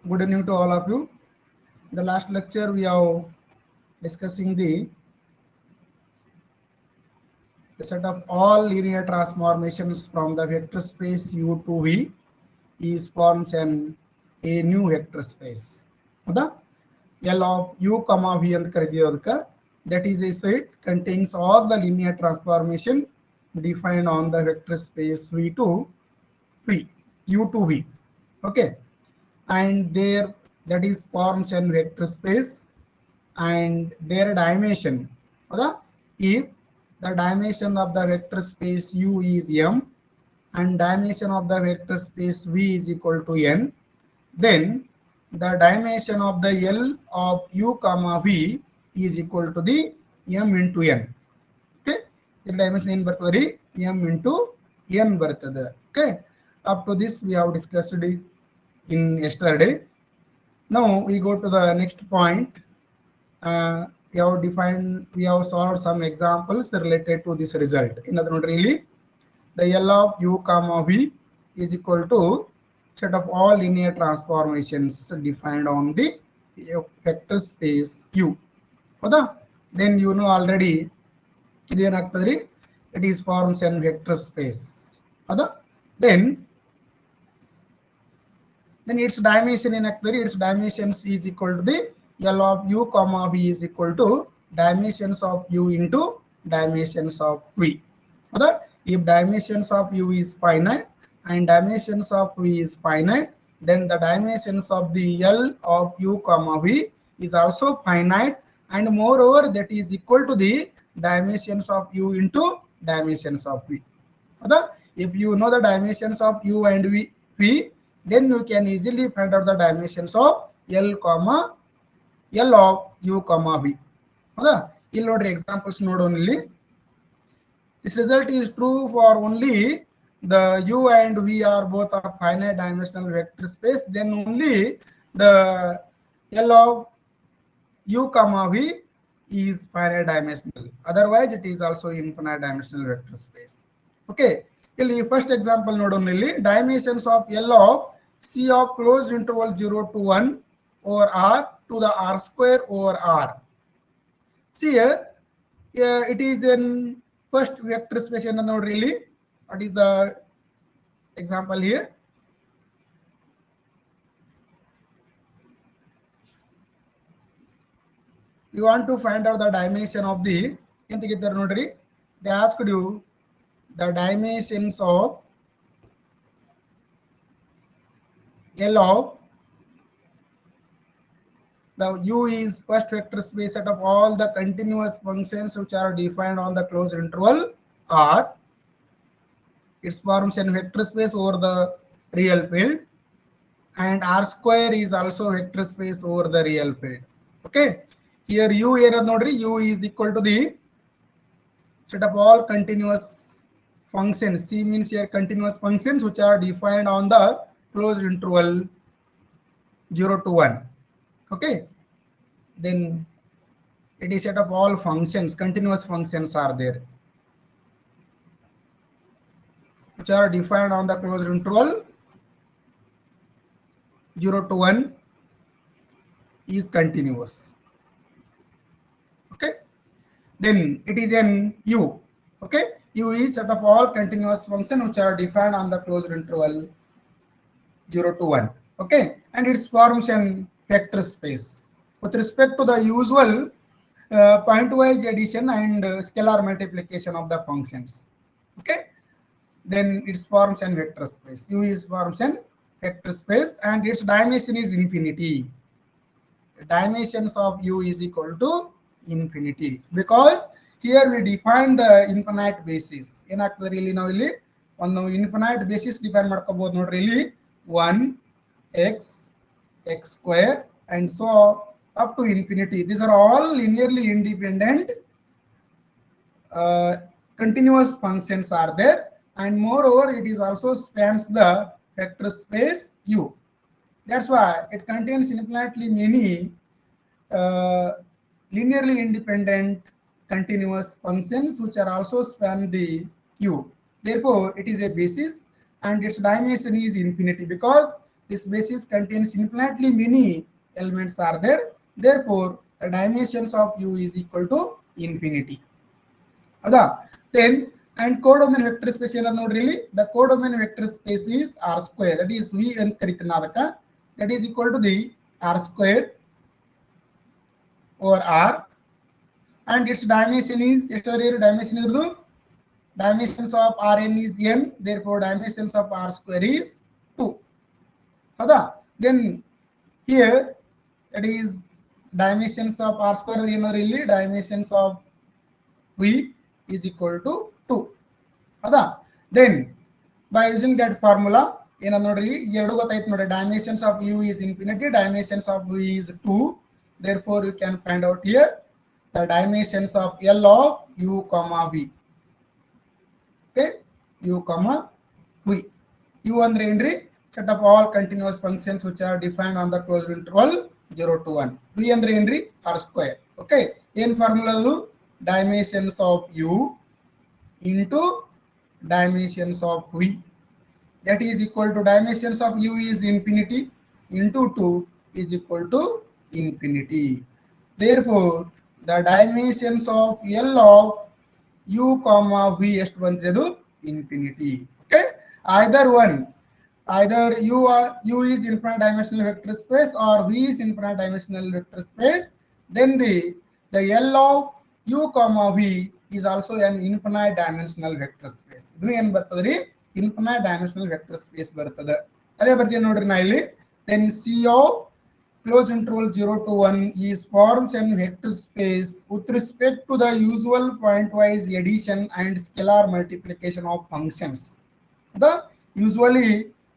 Good evening to all of you. In the last lecture, we are discussing the set of all linear transformations from the vector space U to V is forms a new vector space. ಹೌದಾ? L of U comma V ಅಂತ ಕರೆದಿರೋದಕ್ಕೆ that is a set contains all the linear transformation defined on the vector space V to V, U to V. Okay, and there that is forms an vector space and their dimension. ಹೌದಾ? If the dimension of the vector space U is M and dimension of the vector space V is equal to N, then the dimension of the L of U comma V is equal to the M into N. Okay, the dimension in ಬರ್ತದೆ M into N ಬರ್ತದೆ. Okay, up to this we have discussed in yesterday. Now we go to the next point. We have solved some examples related to this result. In other words, really, the L of U comma V is equal to set of all linear transformations defined on the vector space Q. Then you know already it is forms an vector space. Then its dimension in its dimensions is equal to the L of U comma V is equal to dimensions of U into dimensions of V. If dimensions of U is finite and dimensions of V is finite, then the dimensions of the L of U comma V is also finite, and moreover that is equal to the dimensions of U into dimensions of V. If you know the dimensions of U and V, then you can easily find out the dimensions of L of U comma V. You'll note examples node only. This result is true for only the U and V are both of finite dimensional vector space, then only the L of U comma V is finite dimensional. Otherwise it is also infinite dimensional vector space. Okay, the first example node only dimensions of L of C of closed interval 0 to 1 over R to the R square over R. See here, it is in first vector space in the node really. What is the example here? You want to find out the dimension of the node. They asked you the dimensions of L of the U is first vector space set of all the continuous functions which are defined on the closed interval R. It forms a vector space over the real field, and R square is also vector space over the real field. Okay, here U U is equal to the set of all continuous functions. C means here continuous functions which are defined on the closed interval 0 to 1. Okay, then it is set of all functions, continuous functions are there which are defined on the closed interval 0 to 1 is continuous. Okay, then it is in U. Okay, U is set of all continuous functions which are defined on the closed interval 0 to 1. Okay, and it forms an vector space with respect to the usual point-wise addition and scalar multiplication of the functions. Okay, then it forms an vector space. U is forms an vector space and its dimension is infinity. The dimensions of U is equal to infinity because here we define the infinite basis. ಏನಾಗ್ತದೆ ಇಲ್ಲಿ ನಾವು ಇಲ್ಲಿ ಒಂದು infinite basis define ಮಾಡ್ಕೋಬಹುದು ನೋಡ್ರಿ ಇಲ್ಲಿ 1 x square and so up to infinity. These are all linearly independent continuous functions are there, and moreover it is also spans the vector space U. That's why it contains infinitely many linearly independent continuous functions which are also span the U. Therefore it is a basis and its dimension is infinity because this basis contains infinitely many elements are there. Therefore, the dimensions of U is equal to infinity. Then, and codomain vector space really the codomain vector space is R square. That is V and Karitanadaka. That is equal to the R square over R, and its dimension is dimensions of Rn is n, therefore dimensions of R square is 2. Then here that is dimensions of R square really dimensions of V is equal to 2. Then by using that formula dimensions of U is infinity, dimensions of V is 2. Therefore, you can find out here the dimensions of L of U comma V. Okay, U comma V. U and Henry set up all continuous functions which are defined on the closed interval 0 to 1. V and Henry R square. Okay, in formula dimensions of U into dimensions of V, that is equal to dimensions of U is infinity into 2 is equal to infinity. Therefore, the dimensions of L of U comma V ಎಷ್ಟು ಬಂತಿರೋದು infinity. Okay, either U is infinite dimensional vector space or V is infinite dimensional vector space, then the L of U comma V is also an infinite dimensional vector space. ಇದು ಏನು ಬರ್ತದ್ರಿ infinite dimensional vector space ಬರ್ತದೆ. ಅದೇ ಬರ್ತೀನಿ ನೋಡ್ರಿ ನಾ ಇಲ್ಲಿ. Then C of closed interval 0 to 1 is forms an vector space with respect to the usual pointwise addition and scalar multiplication of functions. Usually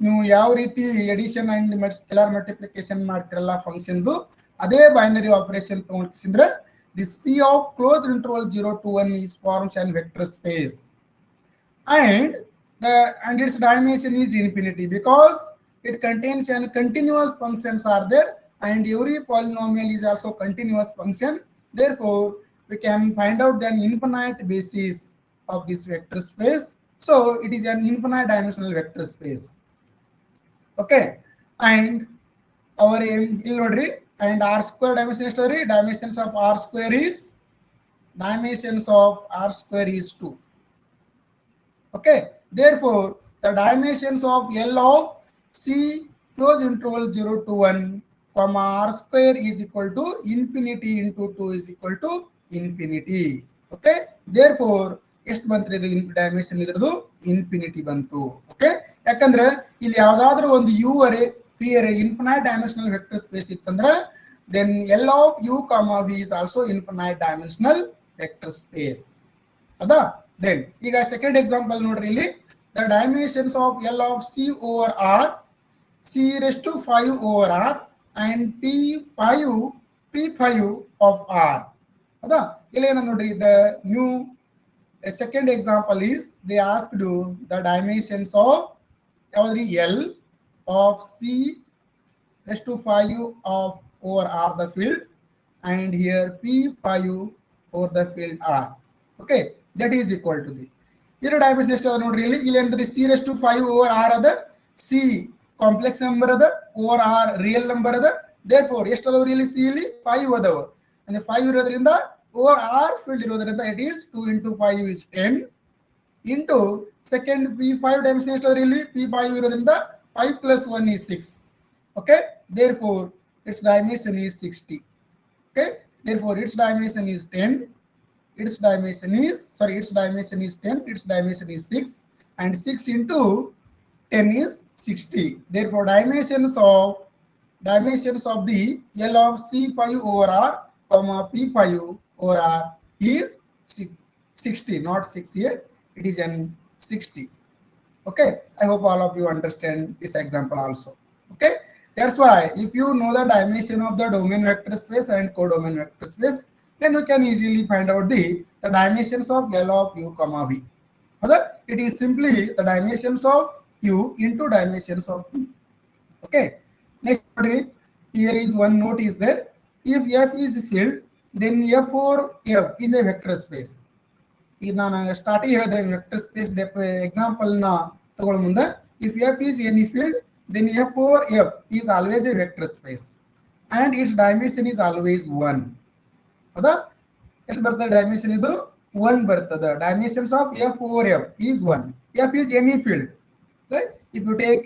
ನೀವು ಯಾವ ರೀತಿ ಎಡಿಷನ್ ಅಂಡ್ ಸ್ಕೇಲಾರ್ ಮಲ್ಟಿಪ್ಲಿಕೇಶನ್ ಮಾಡ್ತಿರಲ್ಲ ಫಂಕ್ಷನ್ ಅದೇ ಬೈನರಿ ಆಪರೇಷನ್ ತಗೊಂಡ್ರೆ the C of closed interval 0 to 1 is forms an vector space, and its dimension is infinity because it contains an continuous functions are there, and every polynomial is also continuous function. Therefore, we can find out the infinite basis of this vector space. So it is an infinite dimensional vector space. Okay, and our aim and R square dimensions of R square is dimensions of R square is 2. Okay, therefore the dimensions of L of C close interval 0 to 1 comma R square is equal to infinity into 2 is equal to infinity. Okay, therefore ಎಷ್ಟು ಬಂತ್ರಿ ಇದು dimension ಇದ್ರದು infinity ಬಂತು. Okay, ಯಾಕಂದ್ರೆ ಇಲ್ಲಿ ಯಾವ್ದಾದ್ರು ಒಂದು you ಅರೆ P ಅರೆ infinite dimensional vector space ಇತ್ತಂದ್ರೆ then L of U comma V is also infinite dimensional vector space. Then ಈಗ ಸೆಕೆಂಡ್ ಎಕ್ಸಾಂಪಲ್ ನೋಡ್ರಿ ಇಲ್ಲಿ the dimensions of L of C over R, C raised to 5 over R and P5 of R. ಇಲ್ಲಿ ಏನ ನೋಡ್ರಿ the new a second example is they asked the dimensions of L of C raised to 5 of over R the field, and here P5 over the field R. Okay, that is equal to the here dimension ಎಷ್ಟು ಅದ ನೋಡ್ರಿ ಇಲ್ಲಿ ಅಂದ್ರೆ C raised to 5 over R ಅದ, C complex number ಅದ over R real number ಅದ. Therefore ಎಷ್ಟು ಅದಾವ್ರಿ ಇಲ್ಲಿ C ಇಲ್ಲಿ 5 ಅದಾವ, ಅಂದ್ರೆ 5 ಇರೋದ್ರಿಂದ over R field ಇರೋದ್ರಿಂದ it is 2 into 5 is 10 into second P5 dimension ಎಷ್ಟು ಅದ ಇಲ್ಲಿ P5 ಇರೋದ್ರಿಂದ 5 plus 1 is 6. Okay, therefore its dimension is 60. Okay, therefore its dimension is 10, its dimension is 10, its dimension is 6, and 6 into 10 is 60. Therefore dimensions of the L of C5 over R comma P5 over R is 60, not 6 here, it is an 60. Okay, I hope all of you understand this example also. Okay, that's why if you know the dimension of the domain vector space and codomain vector space, then you can easily find out the dimensions of L of U comma V. It is simply the dimensions of U into dimensions of V. Okay, next here is one note is there. If F is field, then F over F is a vector space. ಈಗ ನಾನು starting ಹೇಳಿದೆ vector space example ನ ತಗೊಳ್ಳ ಮುಂದೆ if F is any field, then F over F is always a vector space and its dimension is always 1. Howda? ಎಷ್ಟು ಬರ್ತದೆ dimension ಇದು 1 ಬರ್ತದೆ. Dimensions of F over F is 1. F is any field. Right? If you take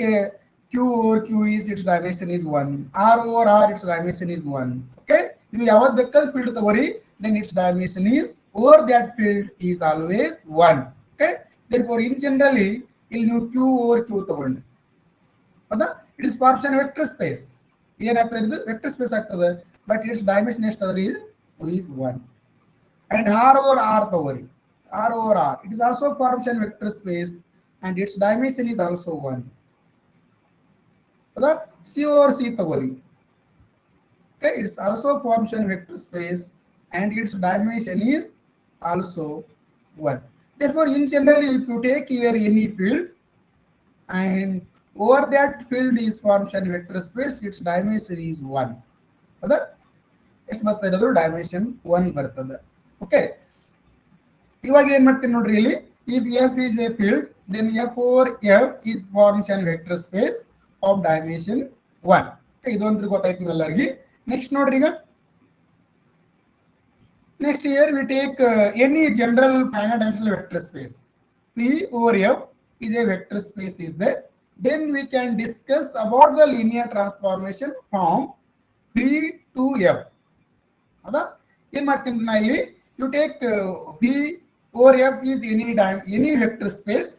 Q over Q is its dimension is 1. R over R its dimension is 1. Okay? You ಯಾವಾಗ ಬೇಕಾದ field ತಗೋರಿ, then its dimension is over that field is always 1. Okay? Therefore in generally ಇಲ್ಲಿ ನೀವು Q over Q ತಗೊಂಡ್ರಿ. ಹೌದಾ? It is partial vector space. ಏನಾಗ್ತದೆ ಇದು vector space ಆಗ್ತದೆ, ಬಟ್ ಇಟ್ಸ್ ಡೈಮೆನ್ಷನ್ ಎಷ್ಟು ಅದರಿ is 1. And R over R ತಗೋರಿ, R over R it is also partial vector space and its dimension is also 1. ಹೌದಾ? C over C ತಗೋರಿ, okay, it's also partial vector space and its dimension is also 1. Therefore in generally if you take here any field and over that field is partial vector space, its dimension is 1. ಹೌದಾ? ಎಷ್ಟು ಬರ್ತಾ ಇರೋದು dimension 1 ಬರ್ತದೆ. Okay, ಇವಾಗ ಏನ್ ಮಾಡ್ತೀನಿ ನೋಡ್ರಿ, ಇಲ್ಲಿ if F is a field then F over F is partial vector space of dimension 1. ಇದೊಂದು ಗೊತ್ತಾಯ್ತು ನಿಮ್ಮೆಲ್ಲರಿಗೆ. ನೆಕ್ಸ್ಟ್ ನೋಡ್ರಿ, ಈಗ next here we take any general finite dimensional vector space. P over F is a vector space is there. Then we can discuss about the linear transformation from P to F. ಹೌದಾ? ಏನ್ ಮಾಡ್ತೀನಿ ನಾ ಇಲ್ಲಿ, you take P over F is any vector space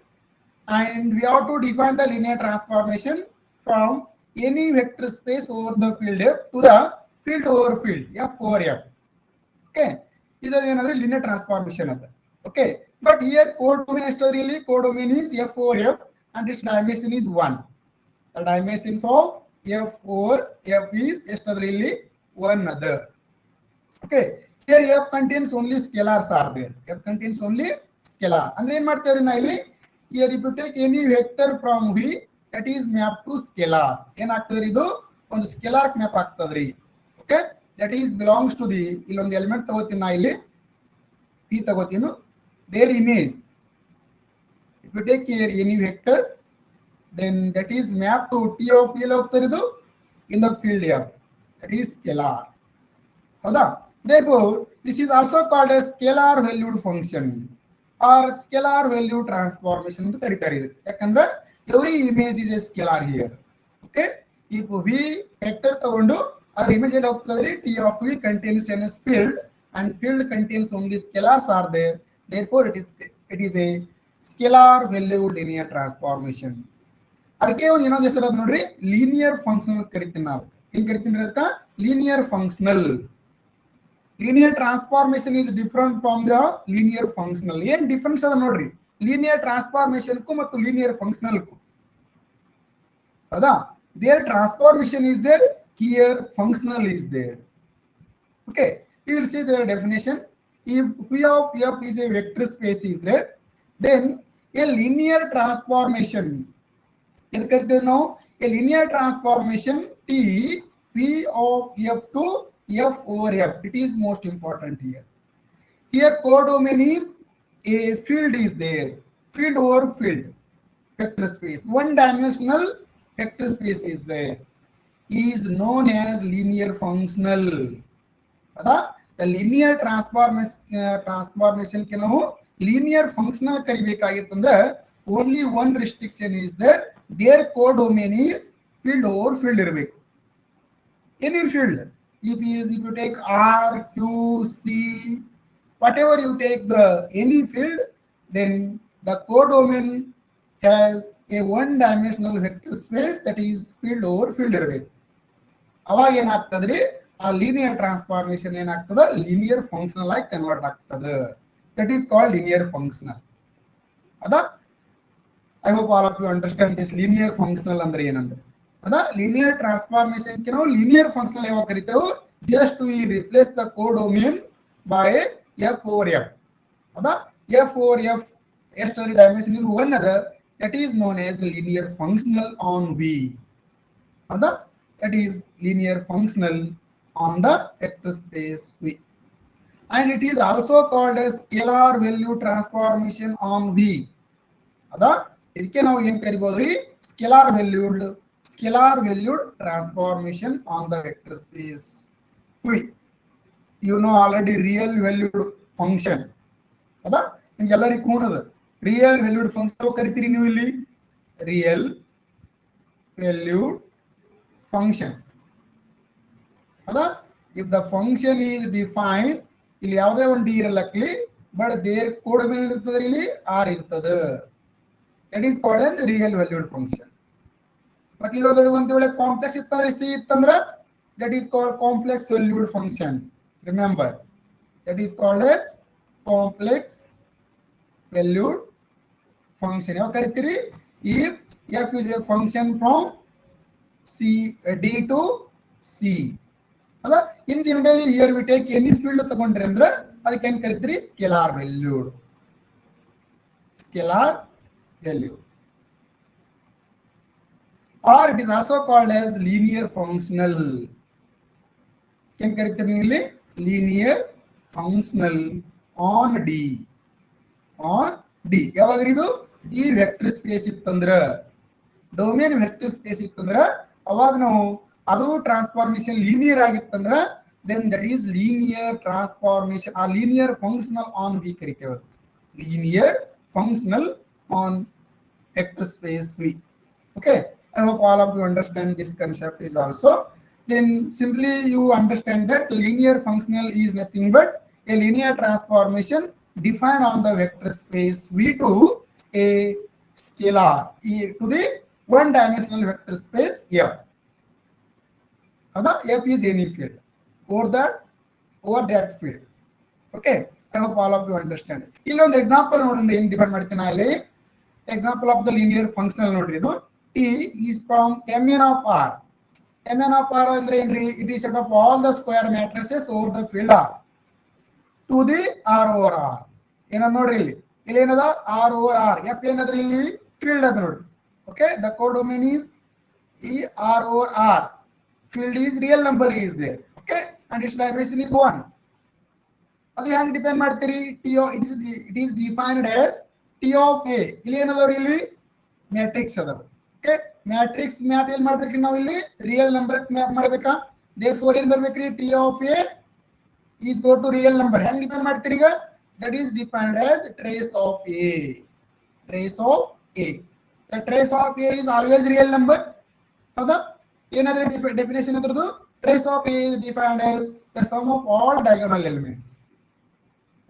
and we have to define the linear transformation from any vector space over the field F to the field over field F over F. Okay, ಇದೇನಾದ್ರೆ linear transformation ಅಂತ. Okay, but here codomain ಎಷ್ಟು really, codomain is F over F and its dimension is 1. The dimensions of F over F is ಎಷ್ಟು really 1 other. Okay, here F contains only scalars are there. F contains only scalar. ಅಂದ್ರೆ ಏನ್ ಮಾಡ್ತೇವೆ ನಾ ಇಲ್ಲಿ, here if you take any vector from V that is map to scalar, ಏನಾಗ್ತದ್ರಿ ಇದು ಒಂದು scalar map ಆಗ್ತದ್ರಿ. Okay, that is belongs to the, ಇಲ್ಲೊಂದು element ತಗೋತೀನಿ ನಾ ಇಲ್ಲಿ P ತಗೋತೀನಿ, their image if you take here any vector then that is map to T of P ಹೋಗ್ತಾರೆ ಇದು in the field F, that is scalar. ಹೌದಾ? Therefore this is also called as scalar valued function or scalar value transformation ಅಂತ ಕರೀತಾರೆ ಇದು. ಯಾಕಂದ್ರೆ every image is a scalar here. Okay, if V vector ತಗೊಂಡು ಅದರ image ಅಲ್ಲಿ ಹೋಗ್ತದ್ರಿ, T of V contains a field and field contains only scalars are there. Therefore it is a scalar valued linear transformation. ಅದಕ್ಕೆ ಒಂದು ಇನ್ನೊಂದು ಹೆಸರು ಅದ ನೋಡ್ರಿ, linear function ಅಂತ ಕರಿತೀವಿ ನಾವು. ಏನ್ ಕರಿತೀನಿ ಅದಕ್ಕ? Linear functional. linear transformation is different from the linear functional. ಏನ್ ಡಿಫರೆನ್ಸ್ ಅದ ನೋಡ್ರಿ linear transformation ಕು ಮತ್ತು linear functional ಕು. ಹೌದಾ? their transformation is there, here functional is there. Okay, we will see their definition. If P of F is a vector space is there, then a linear transformation, ಏನು ಕರಿತೀವಿ ನಾವು, a linear transformation T P of F to F over F, it is most important here. Here codomain is a field is there, field over field vector space, one dimensional vector space is there, is known as linear functional. The linear transformation ಗೆ ನಾವು linear functional ಕರಿಬೇಕಾಗಿತ್ತಂದ್ರೆ only one restriction is there, their codomain is field over field ಇರಬೇಕು. Any field, if you take R, Q, C, whatever you take the any field, then the codomain has a one dimensional vector space, that is field over field ಇರಬೇಕು. ಅವಾಗ ಏನಾಗ್ತದ್ರಿ, ಆ linear transformation ಏನಾಗ್ತದ, linear functional ಆಗಿ convert ಆಗ್ತದ. That is called linear functional. ಅದಾ? I hope all of you understand this linear functional ಅಂದ್ರೆ ಏನಂದ್ರೆ. ಅದಾ linear transformation ಗೆ ನಾವು linear functional ಯಾವಾಗ ಕರಿತೇವೆ, just we replace the codomain by F over F. ಅದಾ F over F ಎಷ್ಟು dimension is 1 ಅದ, that is known as the linear functional on V. ಅದಾ that is linear functional on the vector space V. And it is also called as scalar value transformation on V. ಅದಾ ಇದಕ್ಕೆ ನಾವು ಏನು ಕರಿಬಹುದ್ರಿ, scalar valued scalar valued transformation on the vector space V. You know already real valued function. ಹೌದಾ ನಿಮ್ಗೆ ಎಲ್ಲರಿಗೂ ಕೂನದ real valued function ಕರಿತೀರಿ ನೀವು ಇಲ್ಲಿ ರಿಯಲ್ ವ್ಯಾಲ್ಯೂಡ್ ಫಂಕ್ಷನ್. ಹೌದಾ if the function is defined ಇಲ್ಲಿ ಯಾವುದೇ ಒಂದು ಡಿ ಇರಲ್ಲಕ್ಲಿ ಬಟ್ ದೇರ್ ಕೋಡ್ ಮೇಲೆ ಇರ್ತದೆ ಇಲ್ಲಿ ಆರ್ ಇರ್ತದೆ. That is called as real valued function. ಮತ್ತೆ ಇಲ್ಲೊಂದು ಒಂದು ವೇಳೆ ಕಾಂಪ್ಲೆಕ್ಸ್ ಇತ್ತಂದ್ರೆ ಸಿ ಇತ್ತಂದ್ರೆ that is called complex valued function. Remember, that is called as complex valued function. ಯಾವ ಕರಿತೀರಿ if f is a function from c d to c. ಅದ in generally here we take any field ತಗೊಂಡ್ರೆ ಅಂದ್ರೆ ಅದಕ್ಕೆ ಏನ್ ಕರಿತೀರಿ scalar valued. Scalar valued or it is also called as linear functional. ಏನ್ ಕರಿತೀರಿ ನೀವು ಇಲ್ಲಿ linear functional on d. on d ಯಾವಾಗ ಇದು ಈ ವೆಕ್ಟರ್ ಸ್ಪೇಸ್ ಇತ್ತಂದ್ರ ಡೊಮೇನ್ ವೆಕ್ಟರ್ ಸ್ಪೇಸ್ ಇತ್ತಂದ್ರ ಅವಾಗ ನಾವು ಅದು ಟ್ರಾನ್ಸ್ಫಾರ್ಮೇಶನ್ ಲೀನಿಯರ್ ಆಗಿತ್ತಂದ್ರ then that is linear transformation or linear functional on v ಕರಿತೇವೆ. linear functional on vector space v. Okay, I hope all of you understand this concept is also. Then simply you understand that linear functional is nothing but a linear transformation defined on the vector space v to a scalar to the one dimensional vector space f. F is any field over that field. Okay, I hope all of you understand it. Illondu example nodri ಏನು define ಮಾಡ್ತೀನಿ ಅಲ್ಲಿ example of the linear functional nodri ಇದು t is from mn of r. mn of r ಅಂದ್ರೆ ಏನ್ರಿ it is set of all the square matrices over the field r to the r over r. ಏನದ ನೋಡ್ರಿ ಇಲ್ಲಿ ಏನದ r over r. f ಏನದ್ರಿ ಇಲ್ಲಿ field ಅದ ನೋಡ್ರಿ. Okay, the codomain is e r over r. Field is real number is there. Okay, and its dimension is 1. ಅದು ಹೆಂಗ್ define ಮಾಡ್ತೀರಿ t it is defined as t of a. ಇಲ್ಲಿ ಏನದವ್ರಿ ಇಲ್ಲಿ matrix ಅದಾವ. Okay, matrix map ಏನ್ ಮಾಡ್ಬೇಕ್ರಿ ನಾವು ಇಲ್ಲಿ ರಿಯಲ್ ನಂಬರ್ ಮ್ಯಾಪ್ ಮಾಡ್ಬೇಕಾ. therefore ಏನ್ ಬರ್ಬೇಕ್ರಿ t of a is go to real number. ಹೆಂಗ್ ಡಿಫೈನ್ ಮಾಡ್ತೀರಿ ಈಗ that is defined as trace of a. trace of a. the trace of a is always real number. ಹೌದಾ ಏನಾದ್ರೆ definition ಅದ್ರದ್ದು trace of a is defined as the sum of all diagonal elements.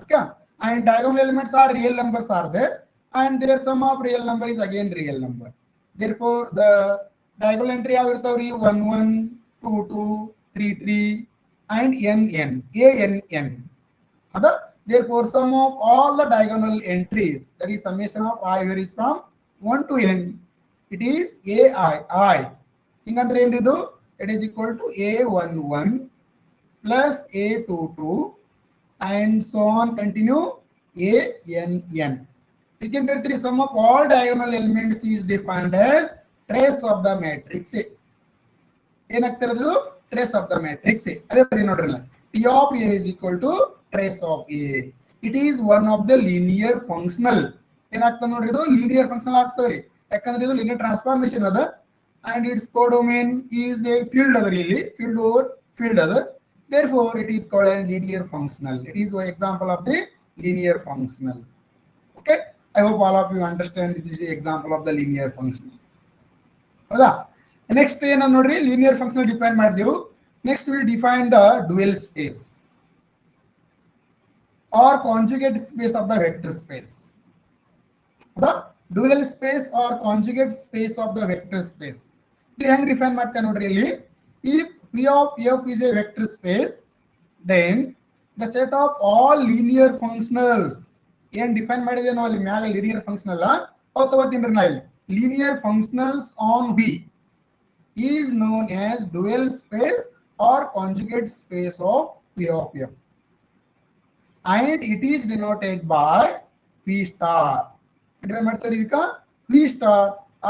Okay, and diagonal elements are real numbers are there and their sum of real number is again real number. Therefore the diagonal entry ಯಾವ ಇರ್ತಾವ್ರಿ 1 1 2 2 3 3 and n n. ಹೌದಾ therefore sum of all the diagonal entries, that is summation of I varies from 1 to n, it is ai. ಹಿಂಗಂದ್ರೆ ಏನ್ರಿದು it is equal to a11 plus a22 and so on continue an. We can get the sum of all diagonal elements is defined as trace of the matrix A. ಏನಾಗ್ತಿರೋದು trace of the matrix A. ಅದೇ ನೋಡ್ರಲ್ಲ t of a is equal to trace of a. It is one of the linear functional. ಏನಾಗ್ತದೆ ನೋಡ್ರಿ ಇದು linear functional ಆಗ್ತದ್ರಿ ಯಾಕಂದ್ರೆ ಇದು linear transformation ಅದ and its codomain is a field other really field over field other. Therefore it is called a linear functional. It is an example of the linear functional. Okay, I hope all of you understand this is the example of the linear functional. ಹೌದಾ next ಏನು ನೋಡ್ರಿ linear functional define ಮಾಡಿದೆವು. next we define the dual space or conjugate space of the vector space. ಹೌದಾ dual space or conjugate space of the vector space. ಇದು ಹೆಂಗ್ define ಮಾಡ್ತೇವೆ ನೋಡ್ರಿ ಇಲ್ಲಿ if p of f is a vector space then the set of all linear functionals ಏನ್ define ಮಾಡಿದೆ ನಾವು ಅಲ್ಲಿ ಮ್ಯಾಲ linear functional ಅವು ತಗೋತೀನ್ರಿ ನಾ ಇಲ್ಲಿ linear functionals on V is known as dual space or conjugate space of P of f and it is denoted by P star. Define ಮಾಡ್ತಾರೆ ಇದಕ್ಕ V star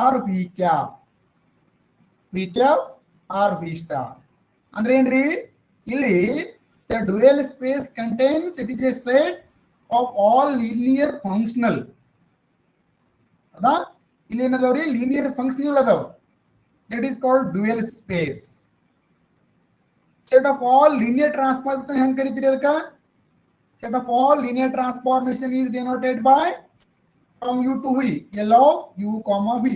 or V cap. V cap or V star ಅಂದ್ರೆ ಏನ್ರಿ ಇಲ್ಲಿ the dual space contains it is a set of all linear functional. ಅದಾ ಇಲ್ಲಿ ಏನದಾವ್ರಿ linear functional ಅದಾವ that is called dual space. Set of all linear transformation ಹೆಂಗ್ ಕರೀತೀರಿ ಅದಕ್ಕೆ? Set of all linear transformation is denoted by from u to v, L of u comma v,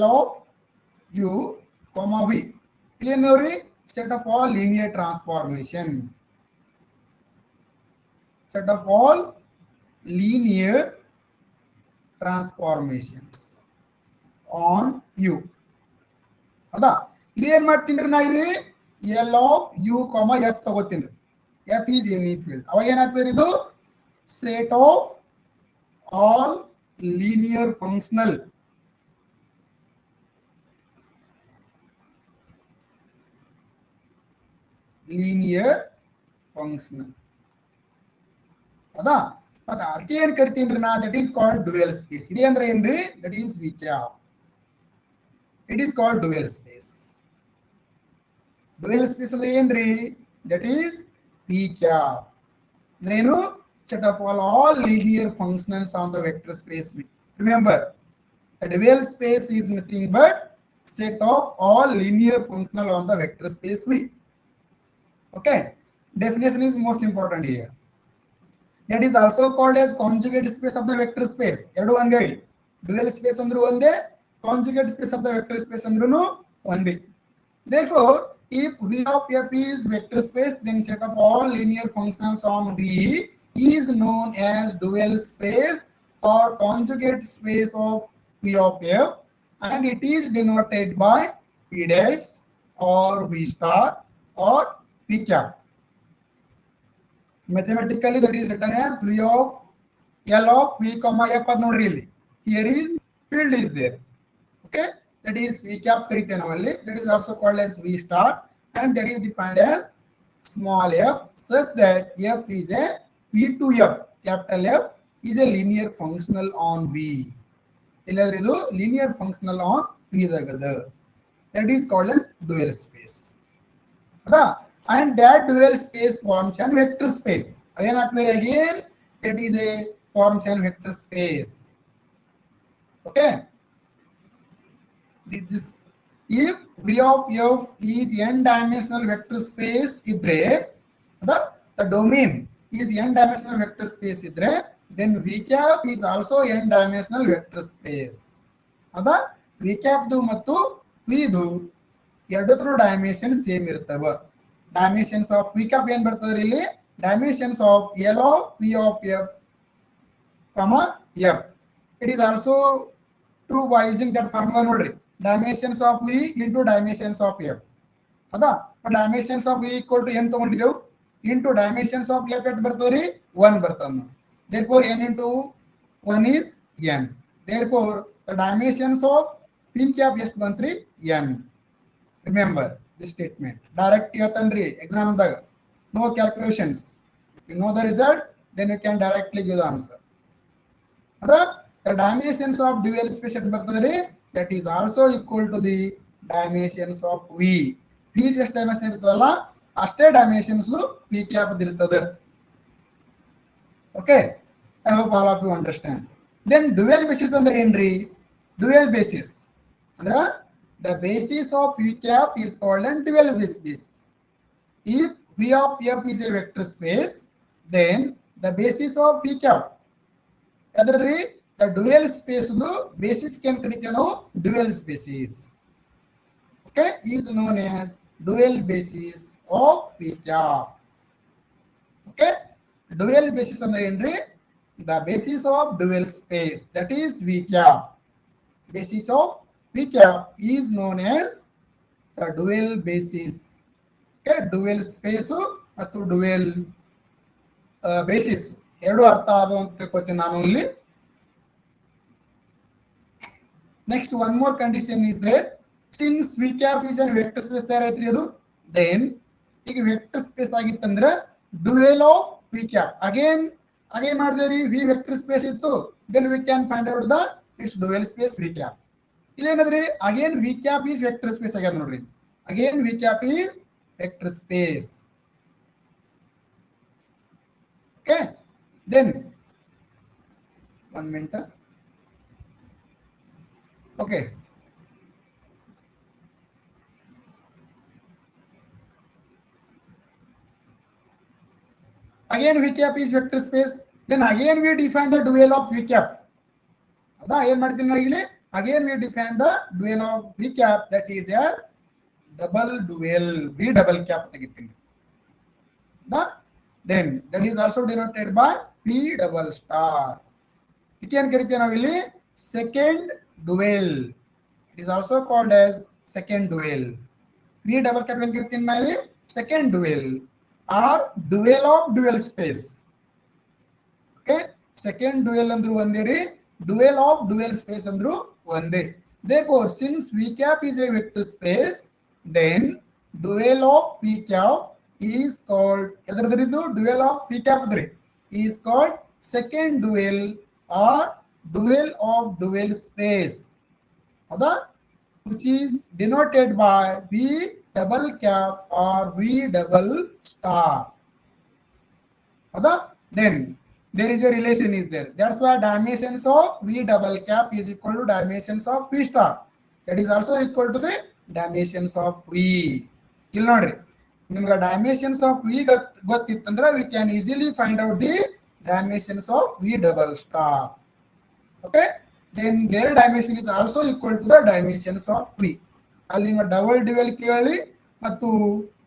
L of u comma v. ಏನು ನೋಡ್ರಿ, set of all linear transformation, set of all linear transformations on u. ಹೌದಾ? ಇದೇನ್ ಮಾಡ್ತೀನಿ ನಾ ಇಲ್ಲಿ L of u comma f ತಗೋತೀನಿ. F is any field. ಅವಾಗ ಏನಾಗ್ತದೆ ಇದು set of all linear functional ಹೌದಾ? ಮತ್ತೆ ಅದಕ್ಕೆ ಏನ್ ಕರಿತೀನಿ ನಾ, that is called dual space. ಇದೆ ಅಂದ್ರೆ ಏನ್ರಿ, that is V cap. It is called dual space. Dual space ಅಂದ್ರೆ ಏನ್ರಿ, ದಟ್ ಈಸ್ ವಿ ಕ್ಯಾಪ್. ಅಂದ್ರೇನು, set of all linear functions on the vector space V. Remember, a dual space is nothing but set of all linear functional on the vector space V. Okay, definition is most important here. That is also called as conjugate space of the vector space. ಎರಡು ಒಂದೇ. Dual space ಅಂದ್ರೂ ಒಂದೇ, conjugate space of the vector space ಅಂದ್ರೂ ಒಂದೇ. Therefore, if V of f is vector space, then set of all linear functions on V is known as dual space or conjugate space of V of f, and it is denoted by V dash or V star or V cap. Mathematically, that is written as V of L of V comma f. Not really. Here is field is there. Okay, that is V cap ಕರಿತೇವೆ ನಾವಲ್ಲಿ. That is also called as V star, and that is defined as small f such that f is a V to f, capital F is a linear functional on V. ಇಲ್ಲದ್ರೆ ಇದು linear functional on V ಇದಾಗದ. That is called a dual space. ಹೌದಾ? And that dual space forms an vector space. ಅದೇನಾಗ್ತದೆ again, that is a forms an vector space. Okay, this if V of f is n dimensional vector space ಇದ್ರೆ, the domain is n dimensional vector space ಇದ್ರೆ, then V cap is also n dimensional vector space. ಹೌದಾ? V cap ದು ಮತ್ತು V ದು ಎರಡರ dimension same ಇರ್ತವ. Dimensions of V cap ಏನ್ ಬರ್ತದೆ ಇಲ್ಲಿ, dimensions of L of V of f comma f. It is also true by using that formula ನೋಡ್ರಿ, dimensions of V into dimensions of f. ಹೌದಾ? dimensions of V equal to n ತಗೊಂಡಿದ್ದೇವೆ, into dimensions of f ಎಷ್ಟು ಬರ್ತದೆ ರೀ, 1 ಬರ್ತದೆ. Therefore n into 1 is n. Therefore the dimensions of V cap ಎಷ್ಟು ಬಂತ್ರಿ, n. Remember this statement. Direct ಇವತ್ತನ್ರಿ exam ದಾಗ, no calculations. If you know the result, then you can directly give the answer. ಹೌದಾ? The dimensions of dual space ಎಷ್ಟು ಬರ್ತದೆ ರೀ, that is also equal to the dimensions of V. V ಎಷ್ಟು dimension ಇರ್ತದಲ್ಲ ಅಷ್ಟೇ dimensions V cap ಇರ್ತದೆ. Okay, I hope all of you understand. Then dual basis ಅಂದ್ರೆ ಏನ್ರಿ, dual basis ಅಂದ್ರೆ the basis of V cap is called a dual basis. If V of f is a vector space, then the basis of V cap ಅದರಲ್ಲಿ the dual space ದು basis can ಕರಿತೇವೆ ನಾವು dual basis. Okay, is known as dual basis of V cap. Okay, dual basis ಅಂದ್ರೆ ಏನ್ರಿ, the basis of dual space, that is V cap. Basis of V cap is known as the dual basis. Okay, dual space ಮತ್ತು dual basis ಎರಡು ಅರ್ಥ ಆದವು ಅಂತ ತಿಳ್ಕೊತೀನಿ ನಾನು ಇಲ್ಲಿ. Next, one more condition is there. Since V cap is a vector space there ಐತ್ರಿ ಅದು, then ಈಗ ವೆಕ್ಟರ್ ಸ್ಪೇಸ್ ಆಗಿತ್ತಂದ್ರೆ dual of V cap again ಮಾಡಿದ್ರಿ, V vector space ಇತ್ತು, then we can find out the its dual space V cap. ಇದೇನದ್ರಿ, again V cap is vector space ಆಗ್ಯದ ನೋಡ್ರಿ. Again V cap is vector space. Okay, then 1 minute. Okay. Again V cap is vector space. Then again we define the dual of V cap. Again we define the dual of V cap, that is a double dual V double cap. Then that is also denoted by P double star. Second dual. It is also called as second dual. P double cap second dual or dual of dual space. Okay, second dual andru onde re, dual of dual space andru onde. Therefore, since V cap is a vector space, then dual of P cap is called dual of P cap is called second dual or dual of dual space, which is denoted by V double cap or V double star. Then there is a relation is there. That's why dimensions of V double cap is equal to dimensions of V star. That is also equal to the dimensions of V. You'll notice. Dimensions of V we can easily find out the dimensions of V double star. Okay. Then their dimension is also equal to the dimensions of V. ಅಲ್ಲಿ double dual ಕೇಳಿ ಮತ್ತು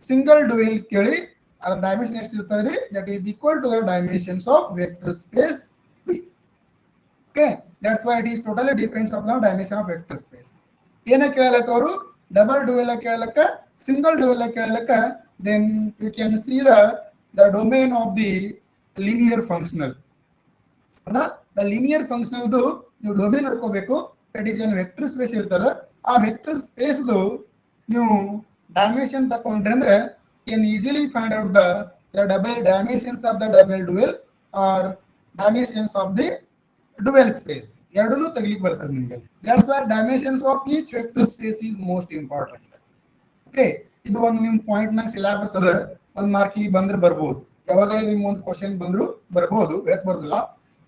single dual ಕೇಳಿ ಅದರ dimension ಎಷ್ಟು ಇರ್ತದೆ, that is equal to the dimensions of vector space V. Okay, that's why it is totally difference of the dimension of vector space. ಏನ ಕೇಳಲಕ್ಕ ಅವರು ಡಬಲ್ ಡ್ಯುಯಲ್ ಕೇಳಲಕ್ಕ ಸಿಂಗಲ್ ಡ್ಯುಯಲ್ ಕೇಳಲಕ್ಕ, then you can see the domain of the linear functional. The linear functional ನೀವು domain ನೋಡ್ಕೋಬೇಕು. that is an vector space ಇರ್ತದೆ. ಆ vector space ನೀವು ಡೈಮೆನ್ಷನ್ ತಕೊಂಡ್ರೆ ಅಂದ್ರೆ can easily find out the double dimensions of the double dual or dimensions of the dual space. ಎರಡನ್ನೂ ತೆಗಿಲಿಕ್ಕೆ ಬರ್ತದೆ ನಿಮಗೆ. That's why dimensions of each vector space is most important. Okay, ಇದು ಒಂದು ನಿಮ್ಮ ಪಾಯಿಂಟ್ ನಾಗ ಸಿಲೆಬಸ್ ಅದ, ಒಂದು ಮಾರ್ಕಿಗೆ ಬಂದ್ರೆ ಬರ್ಬೋದು. ಯಾವಾಗ ನಿಮ್ಮ ಒಂದು ಕ್ವಶನ್ ಬಂದ್ರು ಬರ್ಬೋದು, ಹೇಳಕ್ ಬರೋದಿಲ್ಲ.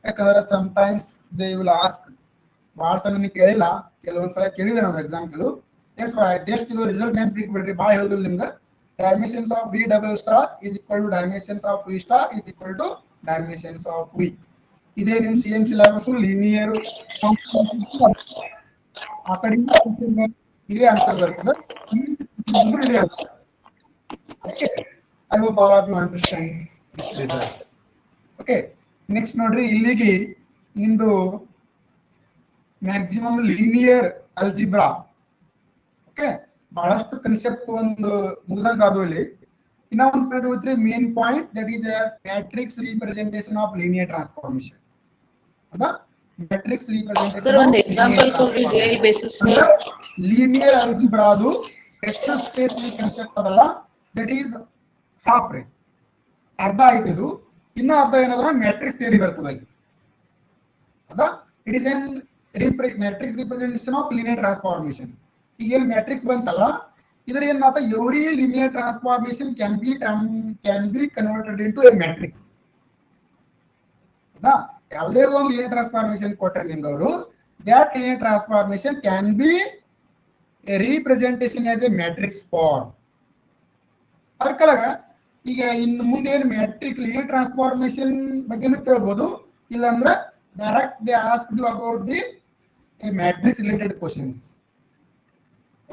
ಯಾಕಂದ್ರೆ ಸಮಟೈಮ್ಸ್ ದೇ ವಿಲ್ ಆಸ್ಕ್. ಭಾಳ ಸಲ ನೀವು ಕೇಳಿಲ್ಲ, ಕೆಲವೊಂದ್ಸಲ ಕೇಳಿದೆ ನಾವು ಎಕ್ಸಾಮ್ ಇದು. That's why just ಇದು ರಿಸಲ್ಟ್ ನೆನಪಿಟ್ಬಿಡ್ರಿ, ಭಾಳ ಹೇಳೋದಿಲ್ಲ ನಿಮ್ಗೆ. Dimensions of V double star is equal to dimensions of V star is equal to dimensions of V. ಇದೇ ನಿಮ್ಮ CM syllabus linear ಆ ಕಡೆ ಇದೇ ಆನ್ಸರ್ ಬರ್ತದೆ. Okay, I hope all of you understand this result. Okay, next ನೋಡ್ರಿ, ಇಲ್ಲಿಗೆ ನಿಮ್ದು maximum linear algebra. Okay, ಬಹಳಷ್ಟು ಕನ್ಸೆಪ್ಟ್ ಒಂದು ಮುಗಿದಂಗ ಅದು. ಇಲ್ಲಿ ಇನ್ನ ಒಂದು point main point, that is a matrix representation of linear transformation. ಹೌದಾ, ಮ್ಯಾಟ್ರಿಕ್ಸ್ ರಿಪ್ರೆಸೆಂಟೇಷನ್ ಲೀನಿಯರ್ ಅಲ್ಜಿಬ್ರಾದು ವೆಕ್ಟರ್ ಸ್ಪೇಸ್ ಈ ಕನ್ಸೆಪ್ಟ್ ಅದಲ್ಲ, ದಟ್ ಈಸ್ ಹಾಫ್ ರೇ, ಅರ್ಧ ಆಯ್ತು. ಇನ್ನ ಅರ್ಧ ಏನಾದ್ರೆ ಮ್ಯಾಟ್ರಿಕ್ಸ್ ಥಿಯರಿ ಬರ್ತದೆ ಅಲ್ಲಿ. ಹೌದಾ, it is an matrix representation of linear transformation. ಈಗ ಏನು ಮ್ಯಾಟ್ರಿಕ್ಸ್ ಬಂತಲ್ಲ, ಇದರ ಏನ್ ಮಾತಾ every linear transformation can be converted into a matrix. ಹೌದಾ, ಯಾವುದೇ ಒಂದು ಲೀನಿಯರ್ ಟ್ರಾನ್ಸ್ಫಾರ್ಮೇಶನ್ ಕೊಟ್ಟರೆ ನಿಮ್ಗೆ ಅವರು, that linear transformation can be a representation as a matrix form. ಅದಕ್ಕಲಾಗ ಈಗ ಇನ್ನು ಮುಂದೆ ಏನು ಮ್ಯಾಟ್ರಿಕ್ಸ್ ಲೀನಿಯರ್ ಟ್ರಾನ್ಸ್ಫಾರ್ಮೇಶನ್ ಬಗ್ಗೆನೂ ಕೇಳ್ಬೋದು, ಇಲ್ಲಾಂದ್ರೆ direct they ask you about the matrix related questions.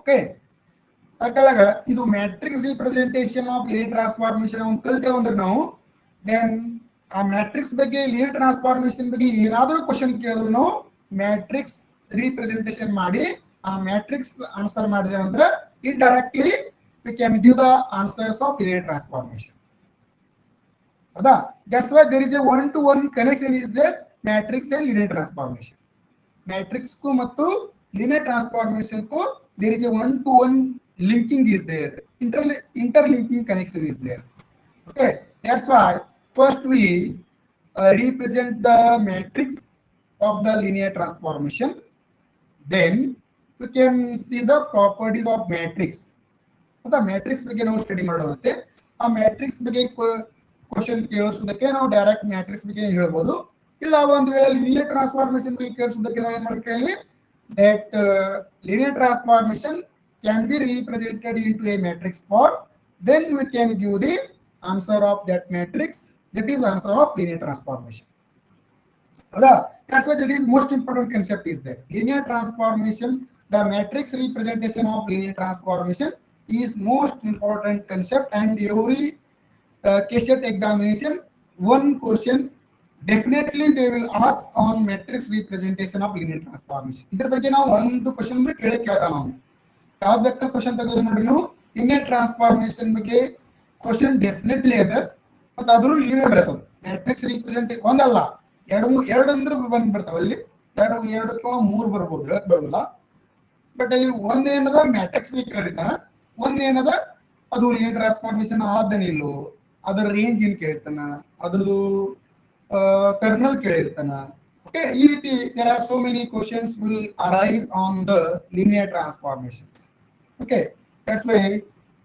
Okay, ಅದಕ್ಕಲಾಗ ಇದು matrix representation of linear transformation ಅಂತ ಕಲ್ತೇವೆ ಅಂದ್ರೆ ನಾವು, ದೆನ್ ಆ ಮ್ಯಾಟ್ರಿಕ್ಸ್ ಬಗ್ಗೆ ಲೀನಿಯರ್ ಟ್ರಾನ್ಸ್ಫಾರ್ಮೇಶನ್ ಬಗ್ಗೆ ಏನಾದರೂ ಕ್ವಶನ್ ಕೇಳಿದ್ರು ನಾವು ಮ್ಯಾಟ್ರಿಕ್ಸ್ ರಿಪ್ರೆಸೆಂಟೇಷನ್ ಮಾಡಿ ಆ ಮ್ಯಾಟ್ರಿಕ್ಸ್ ಆನ್ಸರ್ ಮಾಡಿದೇವೆ ಅಂದ್ರೆ indirectly we can give the answers of linear transformation. ಹೌದಾ, that's why there is a one to one connection is there, matrix and linear transformation. Matrix ಕು ಮತ್ತು linear transformation ಕು there is a one to one linking is there, interlinking connection is there. Okay, that's why first we represent the matrix of the linear transformation, then we can see the properties of matrix. ಹೌದಾ, matrix ಬಗ್ಗೆ ನಾವು study ಮಾಡೋದಂತೆ. ಆ matrix ಬಗ್ಗೆ question ಕೇಳಿಸೋದಕ್ಕೆ ನಾವು direct matrix ಬಗ್ಗೆ ಹೇಳ್ಬೋದು, ಇಲ್ಲ ಒಂದು ವೇಳೆ ಲೀನಿಯರ್ ಟ್ರಾನ್ಸ್ಫಾರ್ಮೇಶನ್ ಬಗ್ಗೆ ಕೇಳಿಸೋದಕ್ಕೆ ನಾವು ಏನ್ ಮಾಡ್ಕೊಳ್ಳಿ, that linear transformation can be represented into a matrix form, then we can give the answer of that matrix. That is answer of linear transformation. That's why that is most important concept is that linear transformation, the matrix representation of linear transformation is most important concept, and every KCET examination, one question definitely they will ask on matrix representation of linear transformation. ಇದರ ಬಗ್ಗೆ ನಾವು ಒಂದು question ಕೇಳ್ತಾ ನಾವು ಯಾವ್ದು ಬೇಕಾದ question ತೆಗೆದು ನೋಡ್ರಿ ನೀವು linear transformation ಬಗ್ಗೆ ಕ್ವಶನ್ ಡೆಫಿನೆಟ್ಲಿ ಅದ ಮತ್ತು ಅದ್ರೂ ಇಲ್ಲೇ ಬರ್ತದೆ ಮ್ಯಾಟ್ರಿಕ್ಸ್ ರಿಪ್ರೆಸೆಂಟೇಷನ್ ಒಂದಲ್ಲ ಎರಡು ಅಂದ್ರೆ ಬಂದು ಬರ್ತಾವ ಅಲ್ಲಿ ಎರಡು ಅಥವಾ ಮೂರು ಬರ್ಬೋದು ಹೇಳಕ್ ಬರೋದಿಲ್ಲ ಬಟ್ ಅಲ್ಲಿ ಒಂದೇನದ ಮ್ಯಾಟ್ರಿಕ್ಸ್ ಬೇಕು ಕರೀತಾನ ಒಂದೇನದ ಅದು linear transformation ಆದನಿಲ್ಲೋ ಅದರ ರೇಂಜ್ ಏನ್ ಕೇಳ್ತಾನ ಅದ್ರದ್ದು ಕರ್ನಲ್ ಕೇಳಿರ್ತಾನ ಓಕೆ ಈ ರೀತಿ there are so many questions will arise on the linear transformations. Okay, that's why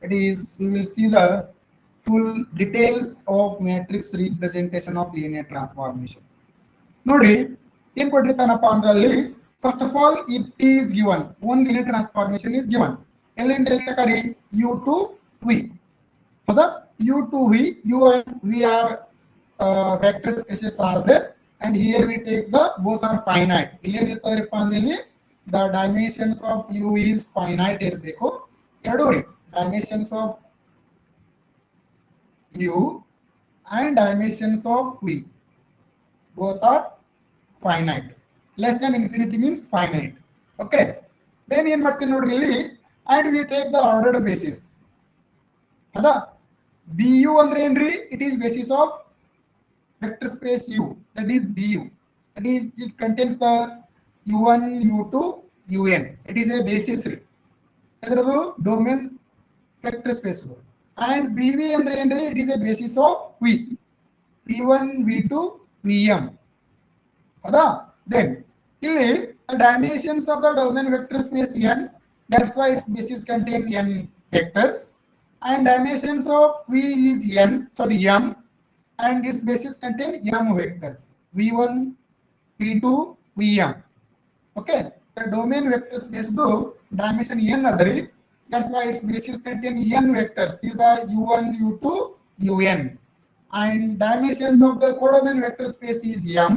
it is we will see the full details of matrix representation of linear transformation. ನೋಡಿ ಏನ್ ಕೊಟ್ಟಿರ್ತಾನಪ್ಪ ಅಂದ್ರೆ ಅಲ್ಲಿ first of all it is given one linear transformation is given ಎಲ್ಲಿಂದ ಎಲ್ಲಿ ತಕರಿ u to v ಹೌದಾ u to v u and v are vector spaces are there and here we take the both are finite ಇಲ್ಲಿ ಏನಿರ್ತಾರಪ್ಪ ಅಂದ್ರೆ the dimensions of u is finite ಇರಬೇಕು ಎರಡು ರೀ dimensions of u and dimensions of v both are finite. Less than infinity means finite. Okay, then ಏನ್ ಮಾಡ್ತೀನಿ ನೋಡ್ರಿ ಇಲ್ಲಿ and we take the ordered basis ಹೌದಾ bu ಅಂದ್ರೆ ಏನ್ರಿ it is basis of vector space u, that is bu, that is it contains the u1 u2 un, it is a basis ರೀ ಅದರದು domain vector space and bv ಅಂದ್ರೆ ಏನ್ರಿ it is a basis of v, v1 v2 vm ಹೌದಾ then ಇಲ್ಲಿ the dimensions of the domain vector space n, that's why its basis contain n vectors, and dimensions of v is n, sorry m, and its basis contain m vectors v1 v2 vm. Okay, the domain vector space do dimension n adari, that's why its basis contain n vectors, these are u1 u2 un, and dimensions of the codomain vector space is m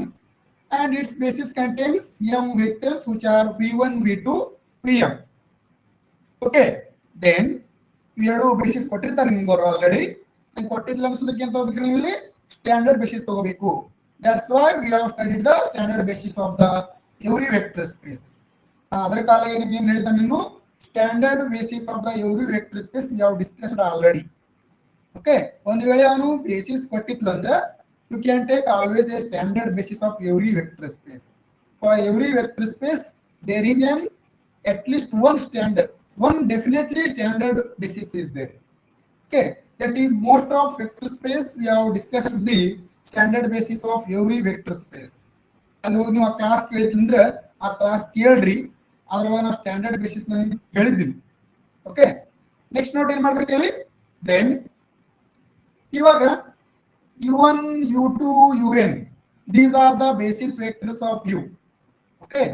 and its basis contains m vectors which are v1 v2 vm. Okay, then ಎರಡು basis ಕೊಟ್ಟಿರ್ತಾರೆ ನಿಮ್ಗೆ already ನಂಗೆ ಕೊಟ್ಟಿಲ್ಲ ಅನ್ಸೋದಕ್ಕೆ ಅಂತ ಹೋಗ್ಬೇಕು ನೀವು ಇಲ್ಲಿ standard basis ತಗೋಬೇಕು. That's why we have studied the standard basis of the every vector space. ಅದರ ಕಾಲ ಏನ್ ಹೇಳಿದ ನೀನು standard basis of the every vector space we have discussed already. Okay, ಒಂದು ವೇಳೆ ಅವನು ಬೇಸಿಸ್ ಕೊಟ್ಟಿದ್ಲು ಅಂದ್ರೆ you can take always a standard basis of every vector space. For every vector space there is an at least one standard, one definitely standard basis is there. Okay, that is most of vector space we have discussed the standard basis of every vector space. ಅಲ್ಲಿ ನೀವು ಆ class ಕೇಳಿದ್ರೆ ಆ class ಕೇಳ್ರಿ, ಅದ್ರೊಳಗೆ ನಾವು standard basis ನಾನು ಹೇಳಿದ್ದೀನಿ. ಓಕೆ, ನೆಕ್ಸ್ಟ್ ನೋಟ್ ಏನ್ ಮಾಡ್ಬೇಕು ಹೇಳಿ. ದೆನ್ ಇವಾಗ u1 u2 un, these are the basis vectors of u. Okay,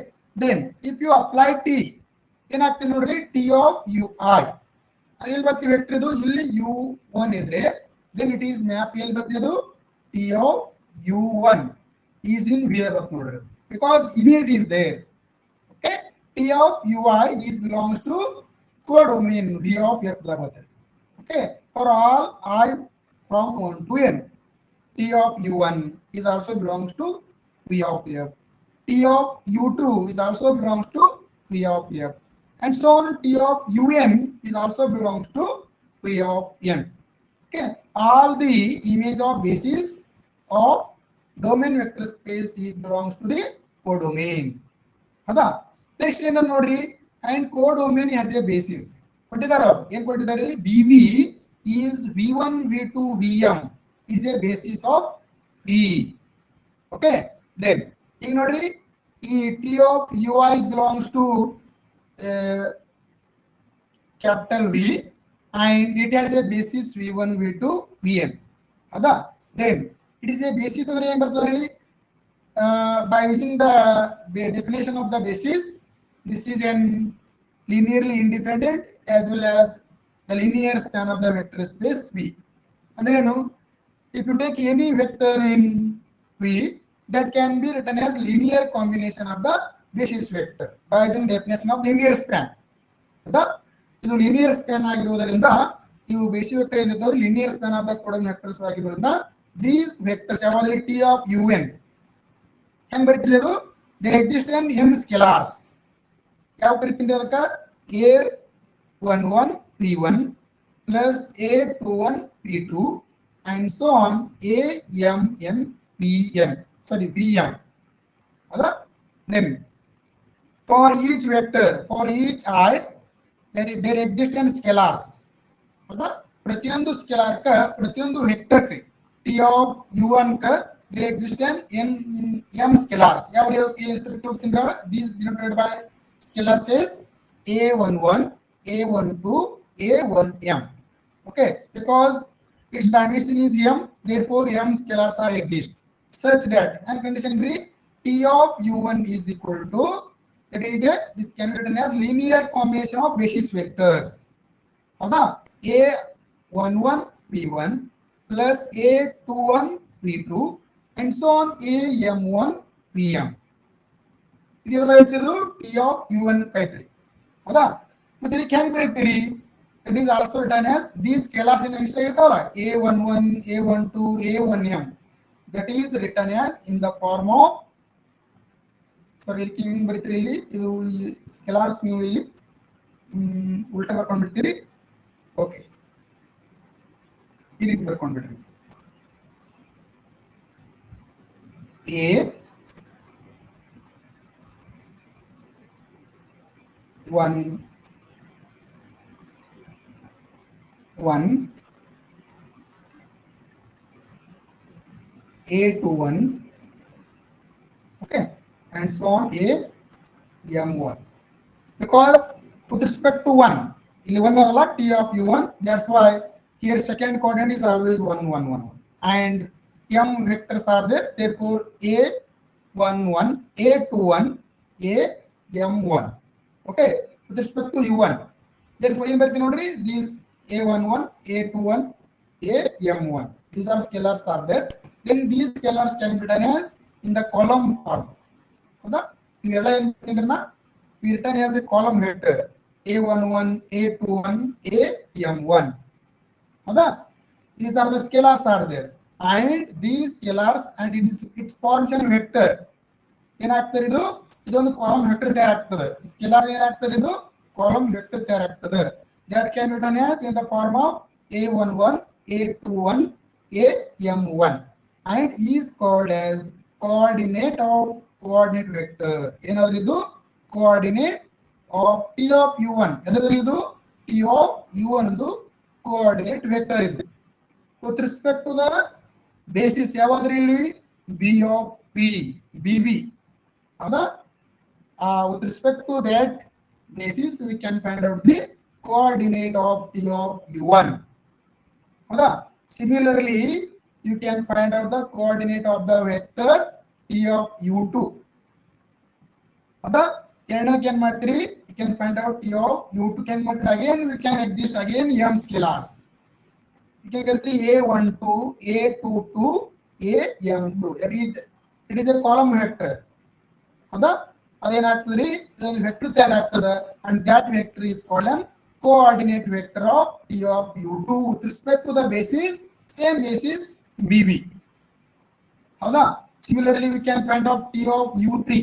then if you apply t ಏನಾಗ್ತದೆ ನೋಡ್ರಿ t of ui, ಎಲ್ಲಿ ಬರ್ತೀವಿ ವೆಕ್ಟರ್ ಇದು ಇಲ್ಲಿ u1 ಇದ್ರೆ then it is ಮ್ಯಾಪ್ ಎಲ್ಲಿ ಬರ್ತೀವಿ ಅದು t of u1 is in v ಬರ್ತ ನೋಡ್ರಿ because image is there. Okay, t of ui is belongs to codomain v of f ಬರ್ತದೆ. Okay, for all I from 1 to n, t of u1 is also belongs to v of f, t of u2 is also belongs to v of f, and so on. T of un is also belongs to v of n. Okay, all the image of basis of domain vector space is belongs to the codomain. ಹೌದಾ, next ಏನ ನೋಡ್ರಿ, and codomain has a basis ಕೊಟ್ಟಿದ್ದಾರೆ. ಏನ್ ಕೊಟ್ಟಿದ್ದಾರೆ, bv is v1 v2 vm is a basis of v. Okay, then ಈಗ ನೋಡ್ರಿ ಈ t of ui belongs to capital V and it has a basis v1 v2 vn. ಹೌದಾ, then it is a basis ಅಂದ್ರೆ ಏನ್ ಬರ್ತದೆ by using the definition of the basis this is an linearly independent as well as the linear span of the vector space V. And then if you take any vector in V, that can be written as linear combination of the basis vector by using definition of linear span. ಇದು linear span ಆಗಿರುವುದರಿಂದ ಇವು basis vector ಏನಿದೆ linear span of the coordinate vectors ಆಗಿರುವುದರಿಂದ these vectors ಯಾವಾಗಲೂ T of un ಹೆಂಗ್ ಬರೀತೀರಿ ಅದು there exist n scalars ಯಾವ ಬರೀತೀನಿ ಅದಕ್ಕೆ a11 p1 plus a21 p2 and so on amn pn sorry pm then for each vector for each I there exist n scalars ಪ್ರತಿಯೊಂದು scalar ಕ ಪ್ರತಿಯೊಂದು vector ಗೆ T of u1 ಕ there exist n m scalars ಯಾವ these denoted by scalar says a11 a12 a1m okay because its dimension is m therefore m scalars are exist such that and condition be T of u1 is equal to that is this can be written as linear combination of basis vectors a11 p1 plus a21 p2 and so on am1 pm ಇದೆಲ್ಲ ಇಟ್ಟಿದ್ದು T of u1 ಕೈತ್ರಿ ಹೌದಾ ಮತ್ತೆ ಇದಕ್ಕೆ ಹೆಂಗ್ ಬರೀತೀರಿ it is also written as these scalars in extra ಇರ್ತಾವಲ್ಲ a11 a12 a1m that is written as in the form of sorry ಇದಕ್ಕೆ ಹೆಂಗ್ ಬರೀತೀರಿ ಇಲ್ಲಿ ಇದು ಸ್ಕೇಲಾರ್ಸ್ ನೀವು ಇಲ್ಲಿ ಉಲ್ಟಾ ಬರ್ಕೊಂಡು ಬಿಡ್ತೀರಿ ಓಕೆ ಈ ರೀತಿ ಬರ್ಕೊಂಡು ಬಿಡ್ರಿ a 1 a21 okay and so on am1 because with respect to 1 ಇಲ್ಲಿ 1 ಅಲ್ಲ T of u1 that's why here second coordinate is always 1 1 1 and m vectors are there therefore a11 a21 am1 okay with respect to u1 therefore in ಬರ್ತೀನಿ ನೋಡ್ರಿ these a11 a21 am1 these are scalars are there then these scalars can be written as in the column form ಹೌದಾ ಇವೆಲ್ಲ ಏನು we written as a column vector a11 a21 am1 ಹೌದಾ these are the scalars are there and these scalars and its function vector ಏನಾಗ್ತದೆ ಇದು ಇದೊಂದು column vector ತಯಾರಾಗ್ತದೆ scalar ಏನಾಗ್ತದೆ ಇದು ಕಾಲಮ್ ವೆಕ್ಟರ್ ತಯಾರಾಗ್ತದೆ that can be written as in the form of a11 a21 am1 and is called as coordinate of coordinate vector ಏನಾದ್ರೂ ಇದು coordinate of T of u1 ಎದರಲ್ಲಿ ಇದು T of u1 ಇದು coordinate vector ಇದೆ with respect to the basis ಯಾವಾದ್ರಿ ಇಲ್ಲಿ b of p bb ಹೌದಾ with respect to that basis we can find out the coordinate of T of u1 ಹೌದಾ similarly you can find out the coordinate of the vector T of u2 ಹೌದಾ ಎರಡನೇಕ್ಕೆ ಏನು ಮಾಡ್ತೀರಿ you can find out T of u2 can ಮಾಡ್ತೀರಿ again we can exist again m scalars you can get a12 a22 am2 it is a column vector ಹೌದಾ ಅದೇನಾಗ್ತದ್ರಿ ಇದೊಂದು vector ತಯಾರಾಗ್ತದೆ and that vector is called an coordinate vector of T of u2 with respect to the basis same basis bb ಹೌದಾ similarly we can find out T of u3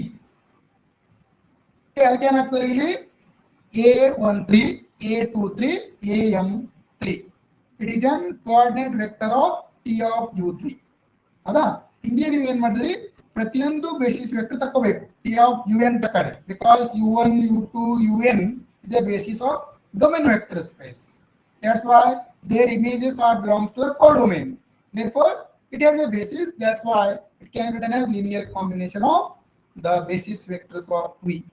ಅದಕ್ಕೆ ಏನಾಗ್ತದೆ ಇಲ್ಲಿ a13 a23 am3 it is an coordinate vector of T of u3 ಹೌದಾ ಹಿಂಗೆ ನೀವು ಏನು ಮಾಡಿದ್ರಿ ಪ್ರತಿಯೊಂದು ಬೇಸಿಸ್ ವೆಕ್ಟರ್ ತಗೋಬೇಕು T of un ತಕೊಳ್ಳಿ because u1 u2 un is a basis of domain vector space that's why their images are belongs to the codomain therefore it has a basis that's why it can be written as linear combination of the basis vectors of V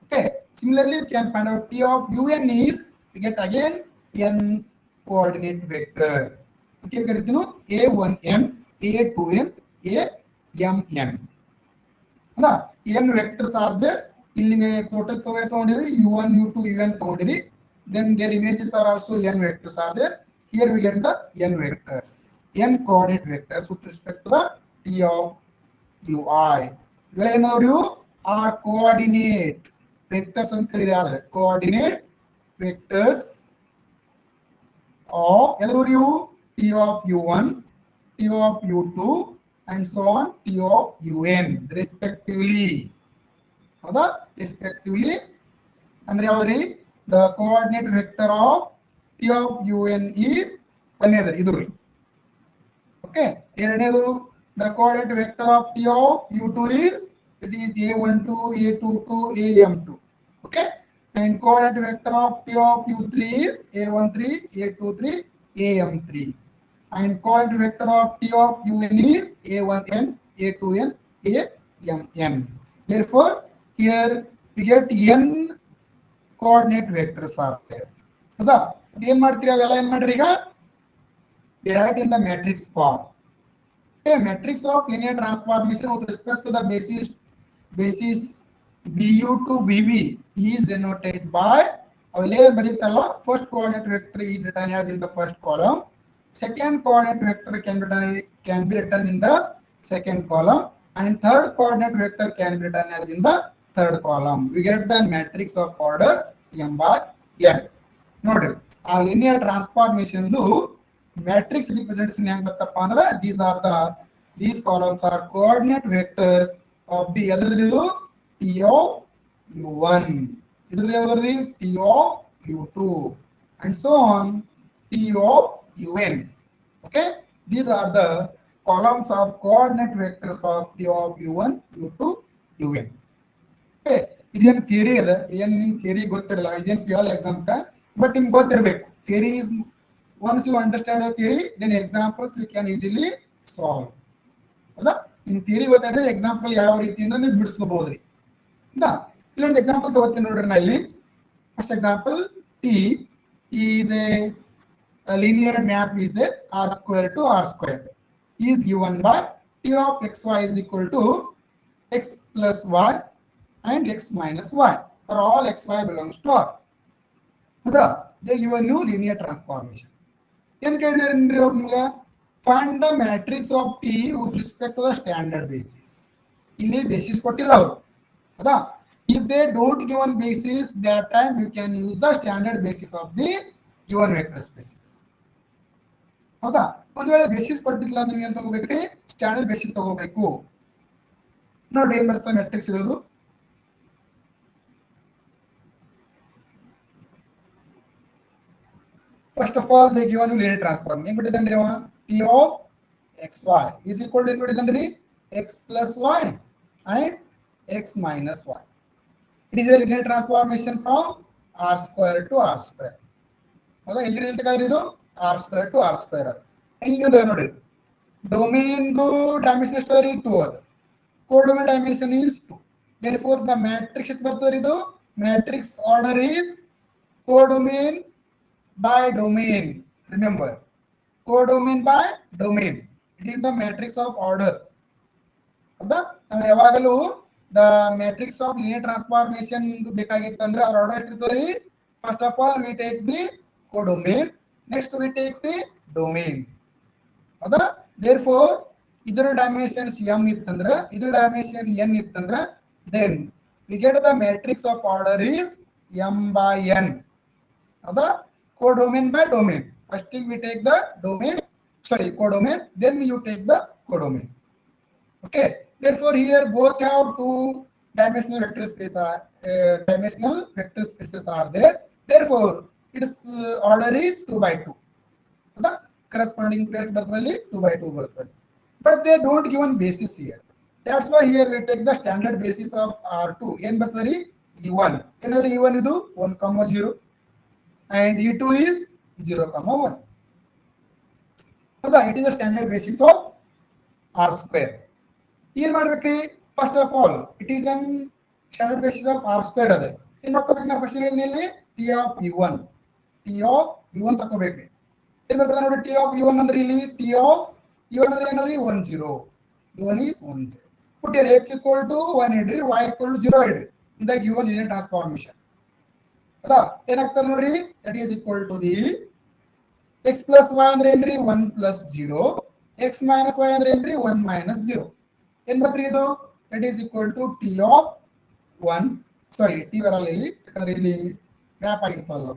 okay similarly you can find out T of un is we get again n coordinate vector okay ಕರೀತೀನು a1m a2m amn ಹೌದಾ n vectors are there ಇಲ್ಲಿ total ತಗೊಂಡಿರಿ u1 u2 un ತಗೊಂಡಿರಿ, then their images are also n vectors are there. Here we get the n vectors, n coordinate vectors with respect to the t of ui. ಇವೆಲ್ಲನವರು are coordinate vectors ಅಂತ ಕರೆಯಲಾದ್ರೆ coordinate vectors of ಎಲ್ಲವರು t of u1, t of u2 and so on t of un respectively. ಹೌದಾ? respectively ಅಂದ್ರೆ ಯಾವ್ದ್ರಿ? the coordinate vector of t of un is ಒಂದೇದ್ರಿ ಇದು ರೀ. Okay, ಎರಡನೇದು the coordinate vector of t of u2 is it is a12 a22 am2. okay, and coordinate vector of t of u3 is a13 a23 am3, and coordinate vector of t of un is a1n a2n amn. Therefore here we get n coordinate vectors are there. ಹೌದಾ? ಏನ್ ಮಾಡ್ತೀರಿ? ಅವೆಲ್ಲ ಏನ್ ಮಾಡ್ರಿ ಈಗ? they write in the matrix form. A matrix of linear transformation with respect to the basis bu to bb is denoted by first coordinate vector is written as in the first column, second coordinate vector can be written in the second column, and third coordinate vector can be written as in the third column. We get the matrix of order m by n. ನೋಡ್ರಿ, ಆ linear transformation matrix representation ಹೆಂಗ್ ಬರ್ತಪ್ಪ ಅಂದ್ರೆ these columns are coordinate vectors of the ಎದ್ರದ್ದು t of u1, ಇದ್ರದ್ದು ಯಾವ್ದ್ರಿ t of u2 and so on t of un. okay, these are the columns of coordinate vectors of t of u1 u2 un. okay, ಇದೇನು theory ಅದ, ಏನ್ ನಿಮ್ theory ಗೊತ್ತಿರಲ್ಲ, ಇದೇನು ಕೇಳಲ್ಲ exam ಕ, but ನಿಮ್ಗೆ ಗೊತ್ತಿರಬೇಕು. Theory is once you understand the theory, then examples you can easily solve. ಹೌದಾ? ನಿಮ್ ಥಿಯರಿ ಗೊತ್ತಾದ್ರೆ ಎಕ್ಸಾಂಪಲ್ ಯಾವ ರೀತಿಯಿಂದ ನೀವು ಬಿಡಿಸ್ಕೋಬಹುದ್ರಿ. ಹೌದಾ? ಇಲ್ಲೊಂದು ಎಕ್ಸಾಂಪಲ್ ತಗೋತೀನಿ ನೋಡ್ರಿ. ನಾ ಇಲ್ಲಿ first example, t is a linear map is there r square to r square is given by t of xy is equal to x plus y and x minus y for all xy belongs to r. ಹೌದಾ? they give a new linear transformation. ಏನ್ ಕೇಳಿದಾರೆ ಅವ್ರು ನಿಮ್ಗೆ? find the matrix of t with respect to the standard basis. ಇಲ್ಲಿ basis ಕೊಟ್ಟಿಲ್ಲ ಅವರು. ಹೌದಾ? if they don't given basis, that time you can use the standard basis of the given vector spaces. ಹೌದಾ? ಒಂದ್ ವೇಳೆ ಬೇಸಿಸ್ ಕೊಟ್ಟಿಲ್ಲ ನೀವು ಏನ್ ತಗೋಬೇಕ್ರಿ? ಸ್ಟ್ಯಾಂಡರ್ಡ್ ಬೇಸಿಸ್ ತಗೋಬೇಕು. ನೋಡಿ ಏನ್ ಬರ್ತದೆ ಮ್ಯಾಟ್ರಿಕ್ಸ್ ಇರೋದು. First of all, they given you linear transform. T of xy is equal to x plus y and x minus y. It is a linear transformation from r square to r square. Okay, r square to r square. Domain dimension is 2. Codomain dimension is 2. Therefore, the matrix matrix order is codomain by domain. Remember, codomain by domain. It is the matrix of order. The matrix of linear transformation ಬೇಕಾಗಿತ್ತಂದ್ರೆ ಅದರ order ಎಷ್ಟಿರ್ತದೆ? First of all, we take the codomain. Next, we take the domain. ಹೌದಾ? Therefore, ಇದರ dimensions m ಇತ್ತಂದ್ರೆ, ಇದರ dimension n ಇತ್ತಂದ್ರೆ, then we get the matrix of order is m by n. ಹೌದಾ? Codomain by domain. First thing we take the domain, codomain, then you take the codomain. Okay. Therefore, here both have two dimensional vector spaces are there. Therefore, its order is 2 by 2. The corresponding place 2 by 2 bರ್ತದೆ. But they don't given basis here. That's why here we take the standard basis of R2. ಏನು ಬರ್ತದೆ? E1. ಏನಾದ್ರೆ E1 ಇದು 1,0 and E2 is 0,1. ಹೌದಾ? It is a standard basis of R square. ಏನು ಮಾಡ್ಬೇಕ್ರಿ? First of all it is an standard basis of R square ಅದೇ. ಏನು ಮಾಡ್ಕೋಬೇಕು? ನಾವು ಫಸ್ಟ್ ಹೇಳಿದ್ನಲ್ಲಿ ಟಿ ಆಫ್ ಯು1 ತಗೋಬೇಕ್ರಿ. ಏನು ಬರ್ತದೆ ನೋಡಿ? ಟಿ ಆಫ್ ಯು1 ಅಂದ್ರೆ ಇಲ್ಲಿ ಟಿ ಆಫ್ ಯು1 ಅಂದ್ರೆ ಏನಂದ್ರೆ 10. U1 is 10. Put here x equal to 1 ಇಡ್ರಿ, y equal to 0 ಇಡ್ರಿ. in the given linear transformation. That is equal to the x plus y ಅಂದ್ರೆ 1 plus 0, x minus y ಅಂದ್ರೆ 1 minus 0. ಏನು ಬರ್ತೀರಿ ಇದು? That is equal to t of 1, sorry t ಬರಲ್ಲ ಇಲ್ಲಿ ಯಾಕಂದ್ರೆ ಇಲ್ಲಿ ಗ್ಯಾಪ್ ಆಗಿರ್ತಲ್ಲ.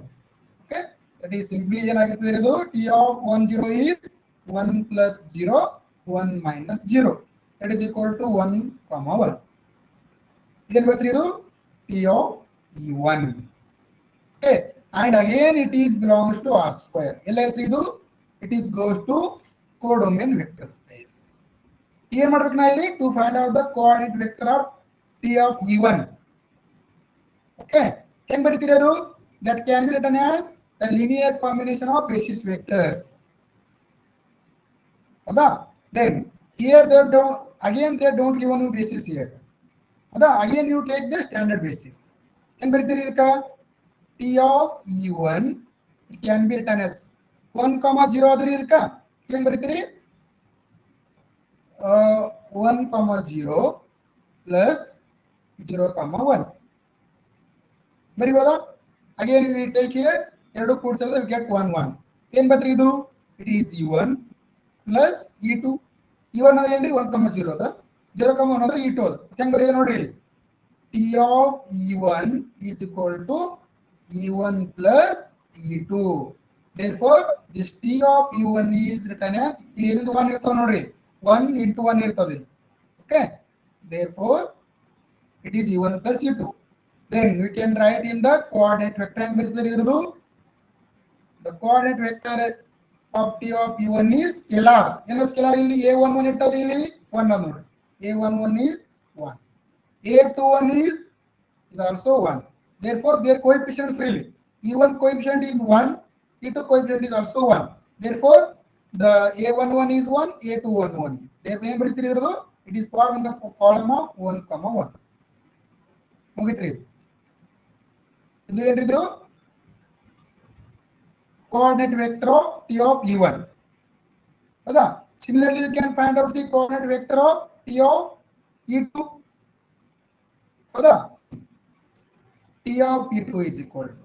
Okay, that is simply ಏನಾಗಿರ್ತದೆ ಇದು? t of 1 0 is 1 plus 0 1 minus 0. That is equal to 1 comma 1. ಏನು ಬರ್ತೀರಿ ಇದು? t of e1. Okay, and again it is belongs to R square. It is goes to codomain vector space. Here to find out the coordinate vector of t of e1. Okay, that can be written as the linear combination of basis vectors. Then here they don't give any basis here. Again you take the standard basis. T of E1 it can be written as 1 comma 0 ಆದರೆ ಇದಕ್ಕೆ ಏನು ಬರೀತೀರಿ 1 comma 0 plus 0 comma 1 ಬರೀಬೋದಾ? Again we take here ಎರಡು ಕೂಡಿಸಿದ್ರೆ we get 1 1. ಏನು ಬರ್ತೀರಿ ಇದು? It is E1 plus E2. E1 ಅಂದ್ರೆ ಏನ್ರಿ 1 comma 0 ಅದ 0 comma 1 ಅಂದ್ರೆ E2 ಅದ ಹೆಂಗೆ ಬರೀತೀರಿ ನೋಡ್ರಿ ಇಲ್ಲಿ T of E1 is equal to E1 plus E2. Therefore, this T of E1 is written as 1 irtha nodri 1 into 1 irtade. Okay. Therefore, it is E1 plus E2. Then we can write in the coordinate vector. The coordinate vector of T of E1 is scalars. Scalar illi A11 ittare illi 1 nodri. A11 is 1. A21 is also 1. Therefore, their coefficients really E1 coefficient is 1, E2 coefficient is also 1. Therefore, the A11 is 1, A21 1. Therefore, it is formed in the column of 1 comma 1. Mugitri. This is coordinate vector of T of E1. Similarly, you can find out the coordinate vector of T of E2. T of E2 is equal to,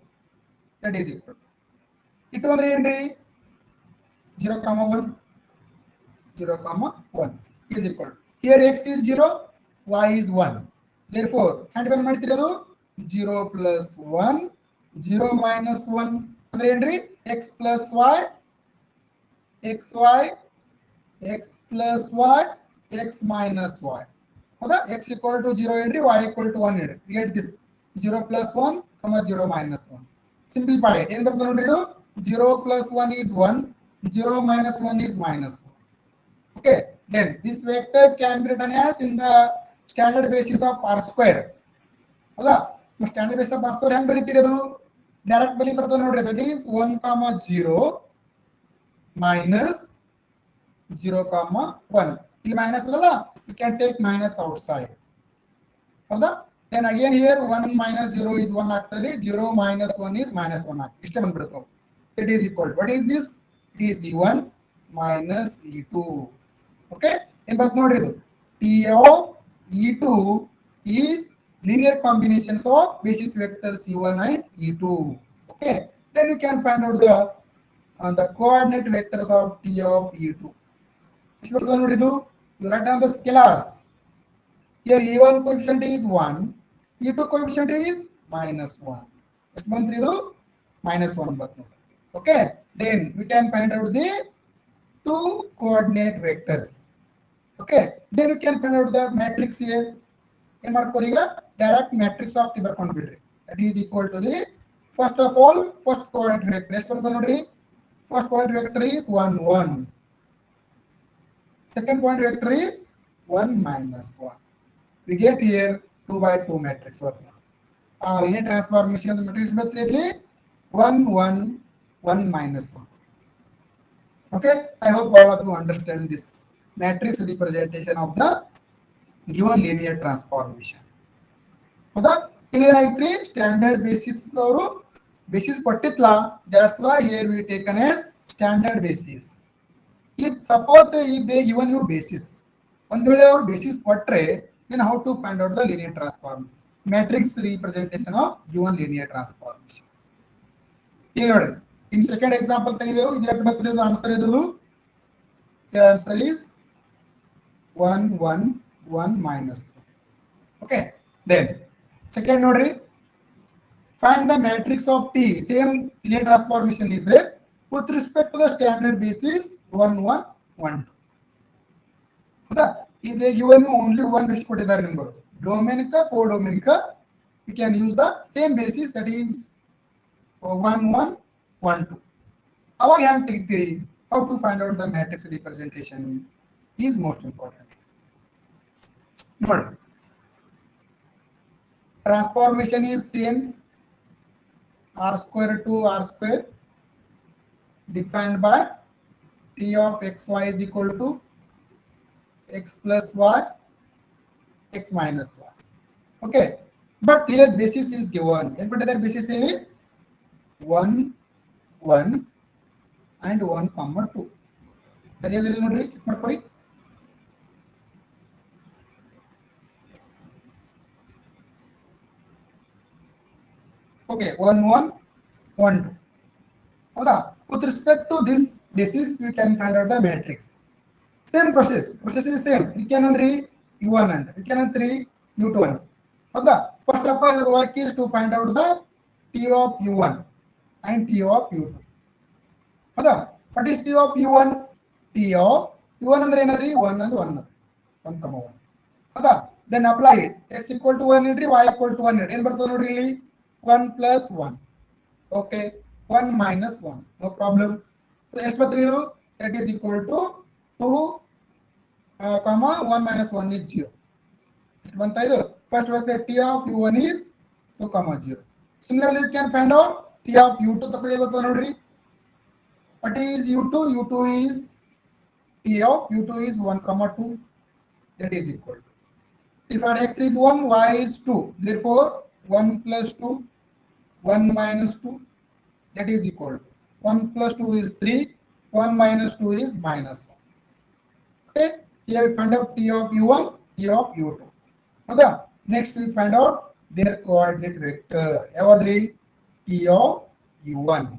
that is equal to E2 ಅಂದ್ರೆ ಏನ್ರಿ 0 comma 1 0 comma 1 is equal to, here x is 0 y is 1. Therefore and when ಮಾಡ್ತೀರಿ ಅದು 0 plus 1 0 minus 1 ಅಂದ್ರೆ ಏನ್ರಿ x plus y xy x plus y x minus y. ಹೌದಾ? x equal to 0 ಏನ್ರಿ y equal to 1 ಏನ್ರಿ. We get this 0 plus 1 comma 0 minus 1. Simplify it. ಏನು ಬರ್ತದೆ ನೋಡ್ರಿ ಇದು 0 plus 1 is 1, 0 minus 1 is minus 1. Okay, then this vector can be written as in the standard basis of R square. ಹೌದಾ? Standard basis of R square ಹೆಂಗೆ ಬರೀತೀರಿ ಅದು? Direct ಬಲಿ ಬರ್ತದೆ ನೋಡ್ರಿ. that is 1 comma 0 minus 0 comma 1. ಇಲ್ಲಿ minus ಅದಲ್ಲ, you can take minus outside. ಹೌದಾ? Then again here 1 minus 0 is 1 ಆಗ್ತದೆ, 0 minus 1 is minus 1 ಆಗ್ತದೆ. ಇಷ್ಟೇ ಬಂದ್ಬಿಡುತ್ತೆ. It is equal to, what is this? It is E1 minus E2. Okay, ಏನು ಬರ್ತದೆ ನೋಡ್ರಿ ಇದು T of E2 is linear combinations of basis vectors E1 and E2. Okay, then you can find out the coordinate vectors of T of E2. ಎಷ್ಟು ಬರ್ತದೆ ನೋಡ್ರಿ ಇದು? You write down the scalars. Here E1 coefficient is 1, E2 coefficient is minus 1. ಎಷ್ಟು ಬಂತ್ರಿ ಇದು? minus 1 ಬಂತು. Okay, then we can find out the two coordinate vectors. Okay, then we can find out the matrix here. ಏನು ಮಾಡ್ಕೋರಿ ಈಗ direct matrix of T ಬರ್ಕೊಂಡು ಬಿಡ್ರಿ. that is equal to the first of all first coordinate vector. ಎಷ್ಟು ಬರ್ತದೆ ನೋಡ್ರಿ? first coordinate vector is 1 1. Second point vector is 1 minus 1. We get here 2 by 2 matrix. Linear transformation of the matrix is 1 1 1 minus 1. Okay, I hope all of you understand this matrix representation of the given linear transformation. ಹೌದಾ? ಇಲ್ಲೇನಾಯ್ತ್ರಿ standard basis ಅವರು basis ಕೊಟ್ಟಿತ್ಲ, that's why here we taken as standard basis. If suppose if they given you basis, ಒಂದು ವೇಳೆ ಅವರು basis ಕೊಟ್ರೆ then how to find out the linear transform. matrix representation of given linear transformation. Here, in second example, the answer is 1 1 1 minus 1. Okay, then second node, find the matrix of T. Same linear transformation is there with respect to the standard basis 1 1 1 2. If they given only one particular number, domain ka codomain ka, we can use the same basis, that is 1 1 1 2. Our hand take theory, how to find out the matrix representation is most important. Note, transformation is same, r square to r square, defined by T of xy is equal to x plus y, x minus y. Okay, but their basis is given. And their basis is 1 1 and 1 comma 2. Okay, 1 1 1 2. With respect to this basis, we can find out the matrix. Same process. Process is same. You can 3 u1 and you can 3 u2. First of all, work is to find out the T of u1 and T of u2. What is T of u1? T of u1 and 1 and 1. 1 comma 1. Then apply it. X equal to 1 y equal to 1 really 1 plus 1. Okay, 1 minus 1, no problem. So x plus 3, that is equal to 2 comma 1 minus 1 is 0. First vector T of u1 is 2 comma 0. Similarly, you can find out T of u2. What is u2? u2 is T of u2 is 1 comma 2, that is equal to. If our x is 1, y is 2, therefore 1 plus 2, 1 minus 2, that is equal to 1 plus 2 is 3, 1 minus 2 is minus 1. Okay, here we find out T of u1, T of u2. Next we find out their coordinate vector. T of u1.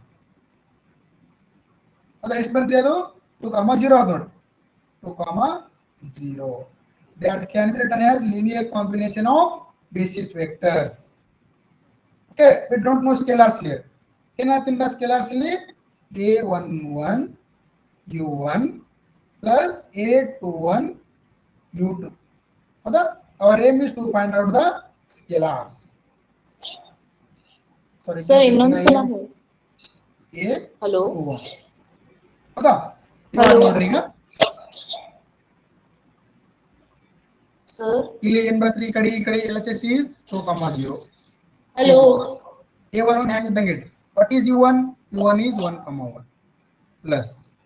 2 comma 0. 2 comma 0. That can be written as linear combination of basis vectors. Okay, we don't know scalars here. Can I think the scalars a11 u1 plus a21 u2. Our aim is to find out the scalars. Sorry, sir, hello. Hello. Sir. LHS is 2 comma 0. Hello. A1 hangs the What is U1? U1 is 1 comma 1 plus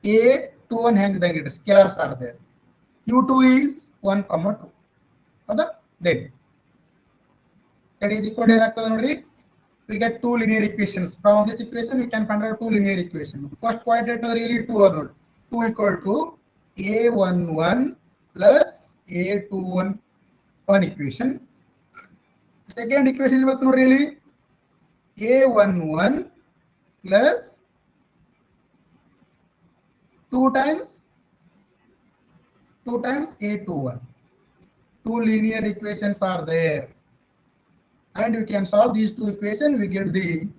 A21 hangs the scalars are there. U2 is 1 comma 2. Then that is equal to we get two linear equations. From this equation, we can find out two linear equations. First quadrant really 2 or not. 2 equal to A11 plus A21 one equation. Second equation is really A11 plus 2 times A21. Two linear equations are there. And we can solve these two equations, we get the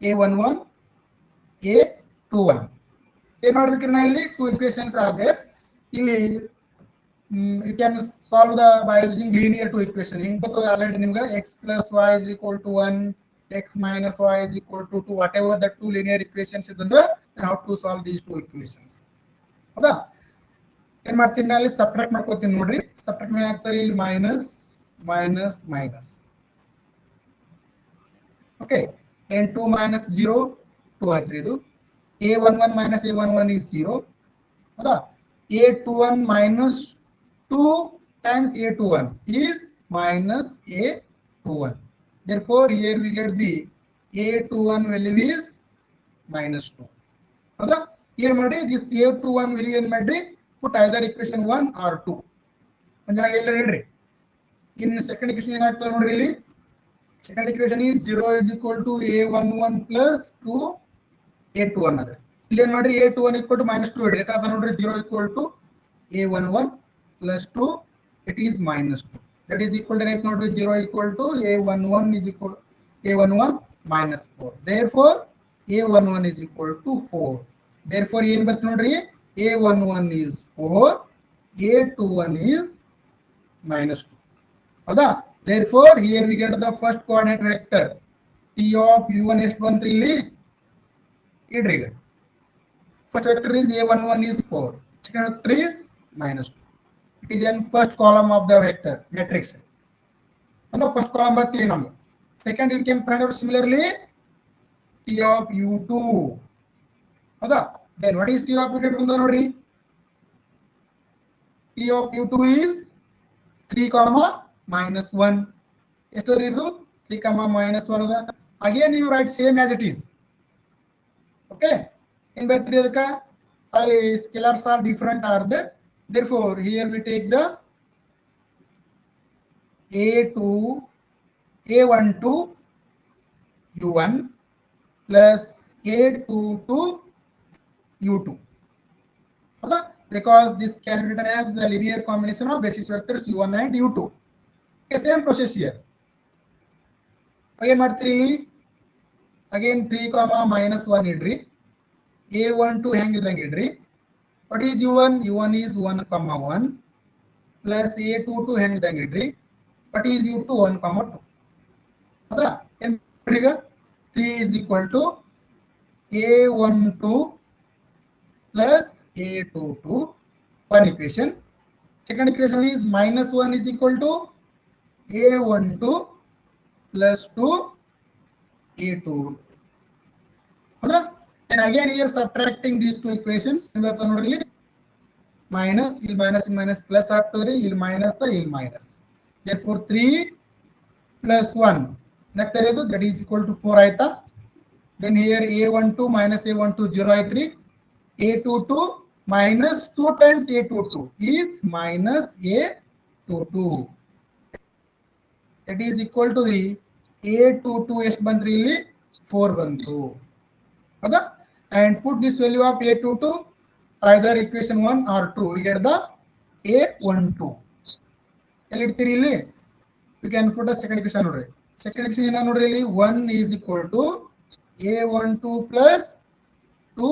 A11, A21. Two equations are there. You can solve by using linear two equations. X plus y is equal to 1, x minus y is equal to 2, whatever the two linear equations is, then how to solve these two equations. Subtract minus minus. Okay, and 2 minus 0, 2 and 3 do. A11 minus A11 is 0. A21 minus 2 times A21 is minus A21. Therefore, here we get the A21 value is minus 2. Here this A21 value in put either equation 1 or 2. In second equation ಏನಾಗ್ತದೆ ನೋಡ್ರಿ ಇಲ್ಲಿ second equation is 0 is equal to a11 plus 2 a21 ಅದ ಇಲ್ಲಿ ಏನು ಮಾಡ್ರಿ a21 equal to minus 2 ಇಡ್ರಿ ಯಾಕಂದ್ರೆ ನೋಡ್ರಿ 0 equal to a11 plus 2 it is minus 2 that is equal to ನೋಡ್ರಿ 0 equal to a11 is equal a11 minus 4 therefore a11 is equal to 4 therefore ಏನು ಬರುತ್ತೆ ನೋಡ್ರಿ a11 is 4 a21 is minus 2 ಹೌದಾ therefore here we get the first coordinate vector t of u1 ಎಷ್ಟು ಬಂತು ಇಲ್ಲಿ ಇಡ್ರಿ ಈಗ first vector is a11 is 4 second vector is minus 2 it is in first column of the vector matrix ಅಂದ್ರೆ first column ಬರ್ತೀವಿ ನಮಗೆ second you can find out similarly t of u2 ಹೌದಾ then what is t of u2 ಬಂದ ನೋಡ್ರಿ t of u2 is 3 comma minus 1 ಎಷ್ಟು ಇದು 3 comma minus 1 ಅದ again you write same as it is okay in by 3 ಅದಕ್ಕ ಅಲ್ಲಿ scalars are different are there therefore here we take the a2 a12 u1 plus a22 u2 okay? Because this can be written as the linear combination of basis vectors u1 and u2 okay, same process here again ಮಾಡ್ತೀರಿ again 3 comma minus 1 ಇಡ್ರಿ a12 ಹೆಂಗಿದಂಗೆ ಇಡ್ರಿ what is u1 u1 is 1 comma 1 plus a22 ಹೆಂಗಿದಂಗೆ ಇಡ್ರಿ what is u2 1 comma 2 ಹೌದಾ ಏನು ಈಗ 3 is equal to a12 plus a22 one equation second equation is minus 1 is equal to a12 plus 2 a2 ಹೌದಾ and again here subtracting these two equations ಏನಾಗ್ತದೆ ನೋಡ್ರಿ ಇಲ್ಲಿ minus ಇಲ್ಲಿ minus plus ಆಗ್ತದ್ರಿ ಇಲ್ಲಿ minus ಇಲ್ಲಿ minus therefore 3 plus 1 ಏನಾಗ್ತದೆ ಇದು that is equal to 4 ಆಯ್ತಾ then here a12 minus a12 0 ಆಯ್ತ್ರಿ a22 minus 2 times a22 is minus a22 that is equal to the a22 ಎಷ್ಟು ಬಂದ್ರಿ ಇಲ್ಲಿ 4 ಬಂತು ಹೌದಾ and put this value of a22 either equation 1 or 2 we get the a12 ಎಲ್ಲಿ ಇಡ್ತೀರಿ ಇಲ್ಲಿ you can put the second equation ನೋಡ್ರಿ second equation ಏನ ನೋಡ್ರಿ ಇಲ್ಲಿ 1 is equal to a12 plus 2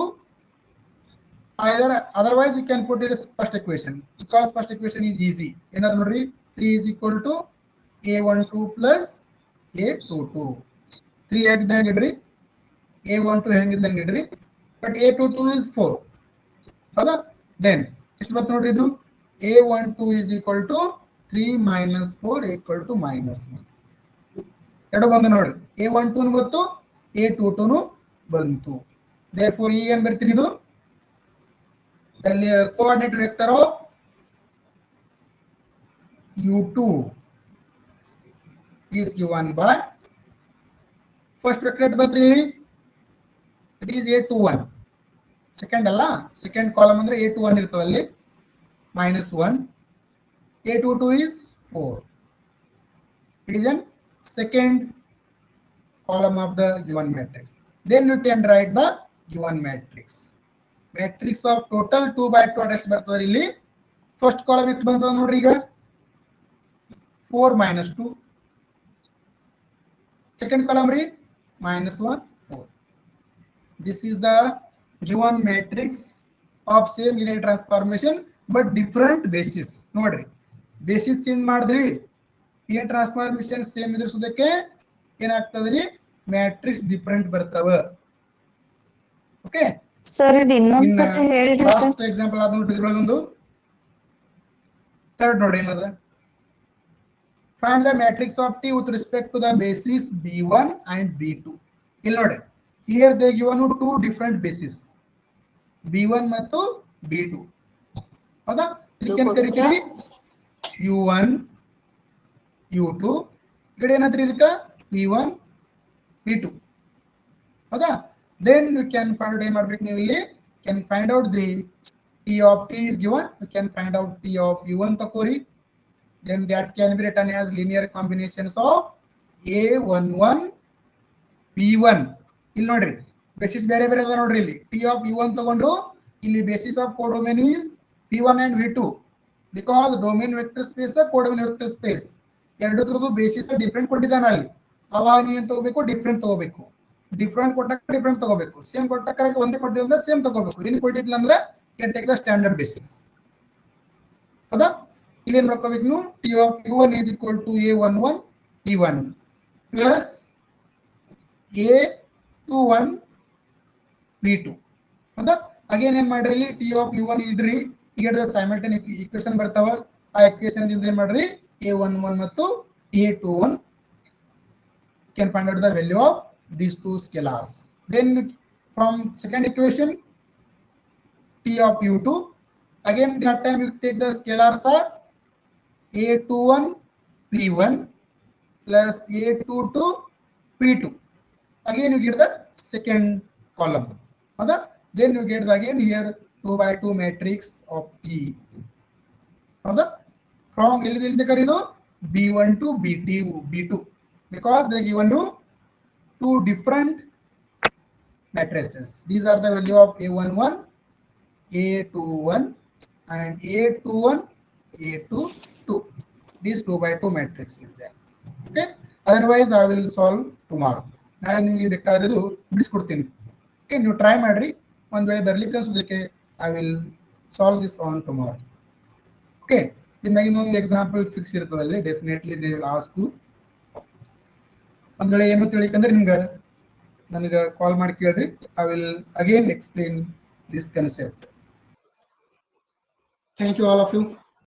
either otherwise you can put it as first equation because first equation is easy ಏನದು ನೋಡ್ರಿ 3 is equal to a12 plus a22 3 ಹೆಂಗಿದ್ದಂಗೆ ಇಡ್ರಿ a12 ಹೆಂಗಿದ್ದಂಗೆ ಇಡ್ರಿ but a22 is 4 ಹೌದಾ then ಎಷ್ಟು ಬರುತ್ತೆ ನೋಡ್ರಿ ಇದು a12 is equal to 3 minus 4 equal to minus 1 ಎರಡು ಬಂದು ನೋಡ್ರಿ a12 ಬಂತು a22 ಬಂತು therefore ಏನು ಬರ್ತೀರಿ ಇದು the coordinate vector of u2 is given by first vector ಬಂದ್ರಿ it is a21 second ಅಲ್ಲ second column ಅಂದ್ರೆ a21 ಇರ್ತದೆ ಅಲ್ಲಿ minus 1 a22 is 4 it is in second column of the given matrix then you can write the given matrix of total 2 by 2 ಎಷ್ಟು ಬರ್ತದೆ ಇಲ್ಲಿ first column ಎಷ್ಟು ಬಂತದ ನೋಡ್ರಿ ಈಗ 4 minus 2 second column ರೀ minus 1 4 this is the given matrix of same linear transformation but different basis ನೋಡ್ರಿ basis change ಮಾಡಿದ್ರಿ linear transformation same ಇದ್ರಸೋದಕ್ಕೆ ಏನಾಗ್ತದ್ರಿ matrix different ಬರ್ತಾವ ಓಕೆ ಸರ್ ಇದು ಇನ್ನೊಂದು ಸತಿ ಹೇಳ್ರಿ ಸರ್ ಲಾಸ್ಟ್ ಎಕ್ಸಾಂಪಲ್ ಆದ ನೋಡ್ರಿ ಇದ್ರೊಳಗೊಂದು ಥರ್ಡ್ ನೋಡಿ ಏನದ find the matrix of T with respect to the basis B1 and B2 ಇಲ್ಲಿ ನೋಡಿ here they given you two different bases B1 ಮತ್ತು B2 ಹೌದಾ ಇದಕ್ಕೆ ಕರೀತೀವಿ U1 U2 ಈ ಕಡೆ ಏನಂತೀರಿ ಇದಕ್ಕೆ P1 P2 ಹೌದಾ then you can find ಏನು ಮಾಡಬೇಕು ನೀವು ಇಲ್ಲಿ can find out the T of T is given you can find out T of U1 ತಕೋರಿ then that can be written as linear combinations of A11 P1. ಇಲ್ಲಿ ನೋಡ್ರಿ basis ಬೇರೆ ಬೇರೆ ಅದ ನೋಡ್ರಿ ಇಲ್ಲಿ T of U1 ತಗೊಂಡ್ರು ಇಲ್ಲಿ basis of codomain is P1 and V2 because domain vector space codomain vector space ಎರಡರದ್ದು ಬೇಸಿಸ್ ಡಿಫರೆಂಟ್ ಕೊಟ್ಟಿದ್ದಾನ ಅಲ್ಲಿ ಅವಾಗ ನೀವು ಏನು ತಗೋಬೇಕು ಡಿಫರೆಂಟ್ ತಗೋಬೇಕು ಡಿಫರೆಂಟ್ ಕೊಟ್ಟಾಗ ಡಿಫರೆಂಟ್ ತಗೋಬೇಕು ಸೇಮ್ ಕೊಟ್ಟಾಗ ಒಂದೇ ಕೊಟ್ಟಿಲ್ಲ ಸೇಮ್ ತಗೋಬೇಕು ಏನು ಕೊಟ್ಟಿಲ್ಲ ಅಂದ್ರೆ can take the standard basis ಹೌದಾ ಇಲ್ಲಿ ಏನು ಮಾಡ್ಕೋಬೇಕು ನೀವು T of U1 is equal to A11 P1 plus A21 P2 ಹೌದಾ ಅಗೇನ್ ಏನ್ ಮಾಡ್ರಿ ಇಲ್ಲಿ T of U1 ಇಡ್ರಿ ಈಗ ಸೈಮಲ್ಟೇನಿಯಸ್ ಈಕ್ವೇಷನ್ ಬರ್ತಾವ ಆ ಈಕ್ವೇಷನ್ ದಿಂದ ಏನ್ ಮಾಡ್ರಿ A11 ಮತ್ತು A21 can find out the value of these two scalars. Then from second equation T of U2 again that time you take the scalars are A21 P1 plus A22 P2 again you get the second column okay? Then you get the again here 2 by 2 matrix of T okay? From B1 to B2 because they given you two different matrices. These are the value of A11 A21 and A21 A22. These 2 by 2 matrix is there. Okay, otherwise I will solve tomorrow. Now you ಬೇಕಾದರೂ ಬಿಡಿಸ್ಕೊಡ್ತೀನಿ okay ನೀವು try ಮಾಡ್ರಿ ಒಂದು ವೇಳೆ ಬರಲಿಕ್ಕೆ ಅನ್ಸೋದಕ್ಕೆ I will solve this on tomorrow. Okay, ಇನ್ನಾಗಿ ಇನ್ನೊಂದು example fix ಇರ್ತದಲ್ಲಿ definitely they will ask you ಒಂದು ವೇಳೆ ಏನು ತಿಳಿಕಂದ್ರೆ ನಿಮ್ಗೆ ನನಗೆ ಕಾಲ್ ಮಾಡಿ ಕೇಳ್ರಿ I will again explain this concept. Thank you all of you.